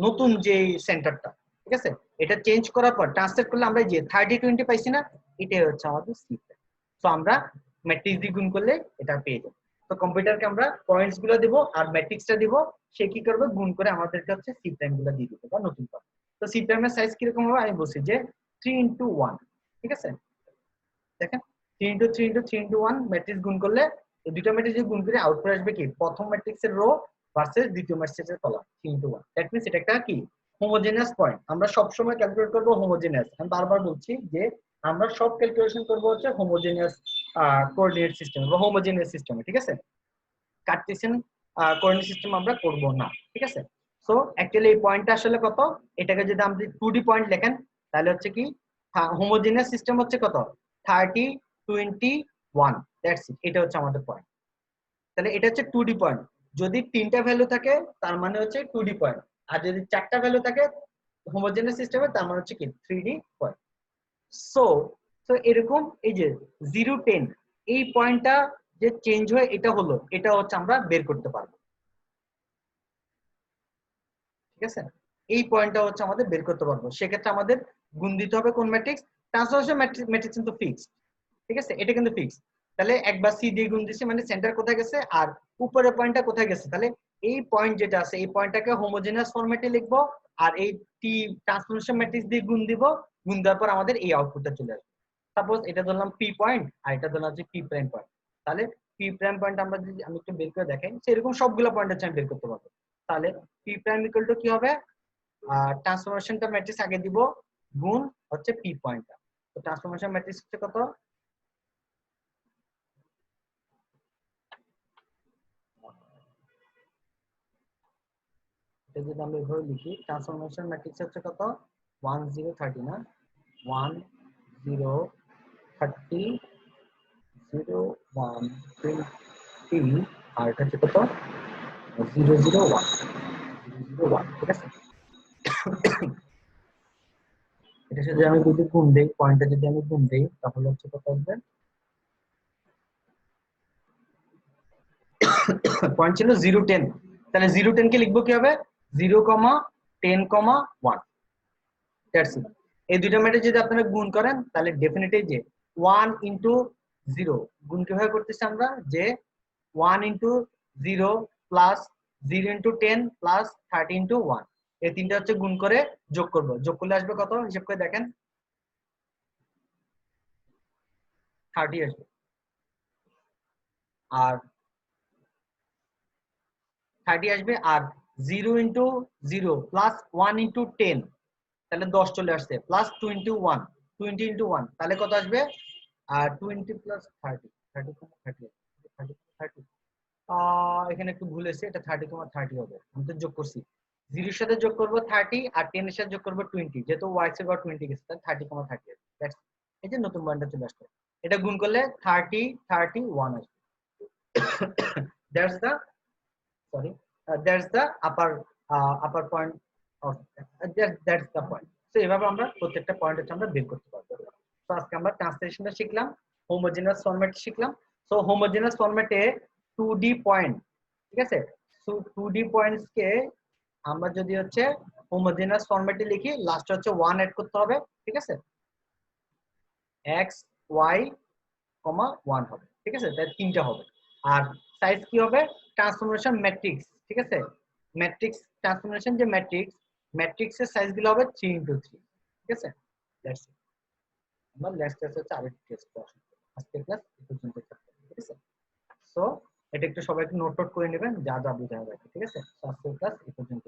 নতুন যে সেন্টারটা, ঠিক আছে। এটা চেঞ্জ করার পর ট্রান্সলেট করলে আমরা যে 30 20 পাইছি না, এটাই হচ্ছে আমাদের সি প্রাইম। সো আমরা ম্যাট্রিক্স দিয়ে গুণ করলে এটা পেয়ে যাবো। তো কম্পিউটারকে আমরা পয়েন্টস গুলো দিব আর ম্যাট্রিক্সটা দিব, সে কি করবে গুণ করে আমাদেরকে হচ্ছে সি প্রাইম গুলো দিয়ে দিবে বা নতুন পাবে। তো সি প্রাইমের সাইজ কিরকম হবে আমি বলছি যে 3 into 1, ঠিক আছে। দেখেন 3 into 3 into 3 into 1 ম্যাট্রিক্স গুণ করলে এই দুটো ম্যাট্রিক্স যদি গুণ করে আউটপুট আসবে কি প্রথম ম্যাট্রিক্সের রো ভার্সেস দ্বিতীয় ম্যাট্রিক্সের কলাম 3 into 1, দ্যাট মিন্স এটা একটা কি হোমোজেনাস পয়েন্ট। আমরা সব সময় ক্যালকুলেট করব হোমোজেনাস, আমি বারবার বলছি যে আমরা সব ক্যালকুলেশন করব হচ্ছে হোমোজেনাস কোঅর্ডিনেট সিস্টেম বা হোমোজেনাস সিস্টেমে, ঠিক আছে। কার্টেসিয়ান কোঅর্ডিনেট সিস্টেম আমরা করব না, ঠিক আছে। সো অ্যাকচুয়ালি এই পয়েন্টটা আসলে কত, এটাকে যদি আপনি 2D পয়েন্ট লেখেন তাহলে হচ্ছে কি হোমোজেনাস সিস্টেম হচ্ছে কত 30 21, দ্যাটস ইট, এটা হচ্ছে আমাদের পয়েন্ট। তাহলে এটা হচ্ছে 2D পয়েন্ট। যদি 3টা ভ্যালু থাকে তার মানে হচ্ছে 2D পয়েন্ট, আর যদি 4টা ভ্যালু থাকে হোমোজেনাস সিস্টেমে তার মানে হচ্ছে কি 3D পয়েন্ট। সো সো এরকম এই যে 0 10 এই পয়েন্টটা যে চেঞ্জ হয় এটা হলো, এটা হচ্ছে আমরা বের করতে পারবো, ঠিক আছে। এই পয়েন্টটা হচ্ছে আমাদের বের করতে পারবো, সেক্ষেত্রে আমাদের গুণ দিতে হবে কোন ম্যাট্রিক্স, ট্রান্সফরমেশন ম্যাট্রিক্স কিন্তু ফিক্সড, ঠিক আছে, এটা কিন্তু ফিক্সড। তাহলে একবার সি দিয়ে গুণ দিছি মানে সেন্টার কোথায় গেছে আর উপরের পয়েন্টটা কোথায় গেছে, তাহলে এই পয়েন্ট যেটা আছে এই পয়েন্টটাকে হোমোজেনাস ফরম্যাটে লিখবো আর এই টি ট্রান্সফরমেশন ম্যাট্রিক্স দিয়ে গুণ দিব, গুণ দেওয়ার পর আমাদের এই আউটপুটটা চলে আসবে। সাপোজ এটা ধরলাম পি পয়েন্ট আর এটা ধরলাম হচ্ছে পি প্রাইম পয়েন্ট, তাহলে পি প্রাইম পয়েন্ট আমরা যদি আমি একটু বের করে দেখাই সেরকম সবগুলো পয়েন্ট হচ্ছে আমি বের করতে পারবো। তাহলে পি প্রাইম ইকুয়াল টু কি হবে, ট্রান্সফরমেশনটা ম্যাট্রিক্স আগে দিব গুণ হচ্ছে পি পয়েন্টটা, তো ট্রান্সফরমেশন ম্যাট্রিক্স হচ্ছে কত, এটা যদি আমরা এভাবে লিখি ট্রান্সফরমেশন ম্যাট্রিক্স হচ্ছে কত 1 0 30 না 1 0 30 0 1 20, আর এটা হচ্ছে কত 0 0 1 0 1, ঠিক আছে। এটা যদি আমি যদি গুণ দেই পয়েন্টটা যদি আমি গুণ দেই তাহলে হচ্ছে কত আসবে, পয়েন্ট ছিল 0 10, তাহলে 0 10 কে লিখবো কি হবে 0, 10, 1, দ্যাটস ইট। এই দুইটা ম্যাট্রিক্স যদি আপনারা গুণ করেন তাহলে ডেফিনেটলি যে 1 into 0 গুণ কিভাবে করতেছি আমরা যে 1 into 0 plus 0 into 10 plus 30 into 1 এই তিনটা হচ্ছে গুণ করে যোগ করব যোগ করলে আসবে কত হিসাব করে দেখেন 30 আসবে আর 30 আসবে আর 0 ইনটু 0 প্লাস 1 ইনটু 10 তাহলে 10 চলে আসছে প্লাস 21 20 ইনটু 1 তাহলে কত আসবে আর 20 প্লাস 30 30 30 30 30 এখানে একটু ভুল হয়েছে এটা 30,30 হবে আমি তো যোগ করছি 0 এর সাথে যোগ করব 30 আর 10 এর সাথে যোগ করব 20 যেহেতু y এর ঘর 20 গেছে তাহলে 30,30 দ্যাটস এই যে নতুন পয়েন্টটা চলে আসছে এটা গুণ করলে 30 31 আসবে that's the sorry that's the upper point of that's the point so এভাবে আমরা প্রত্যেকটা পয়েন্ট হচ্ছে আমরা বের করতে পারবো তো আজকে আমরা ট্রান্সলেশনটা শিখলাম হোমোজেনাস ফরম্যাট শিখলাম সো হোমোজেনাস ফরম্যাটে 2D পয়েন্ট ঠিক আছে সো 2D পয়েন্টস কে আমরা যদি হচ্ছে হোমোজেনাস ফরম্যাটে লিখি লাস্টে হচ্ছে 1 এড করতে হবে ঠিক আছে x y 1 হবে ঠিক আছে তাই তিনটা হবে আর সাইজ কি হবে ট্রান্সফরমেশন ম্যাট্রিক্স ঠিক আছে ম্যাট্রিক্স ট্রান্সফরমেশন যে ম্যাট্রিক্সের সাইজ গুলো হবে 3 × 3 ঠিক আছে দ্যাটস ইট আমরা নেক্সট ক্লাস হচ্ছে আরেকটা টেস্ট আজকে ক্লাস এই পর্যন্ত ঠিক আছে সো এটা একটু সবাই একটু নোট করে নেবেন যা যা বোঝা যাবে ঠিক আছে আজকের ক্লাস এই পর্যন্ত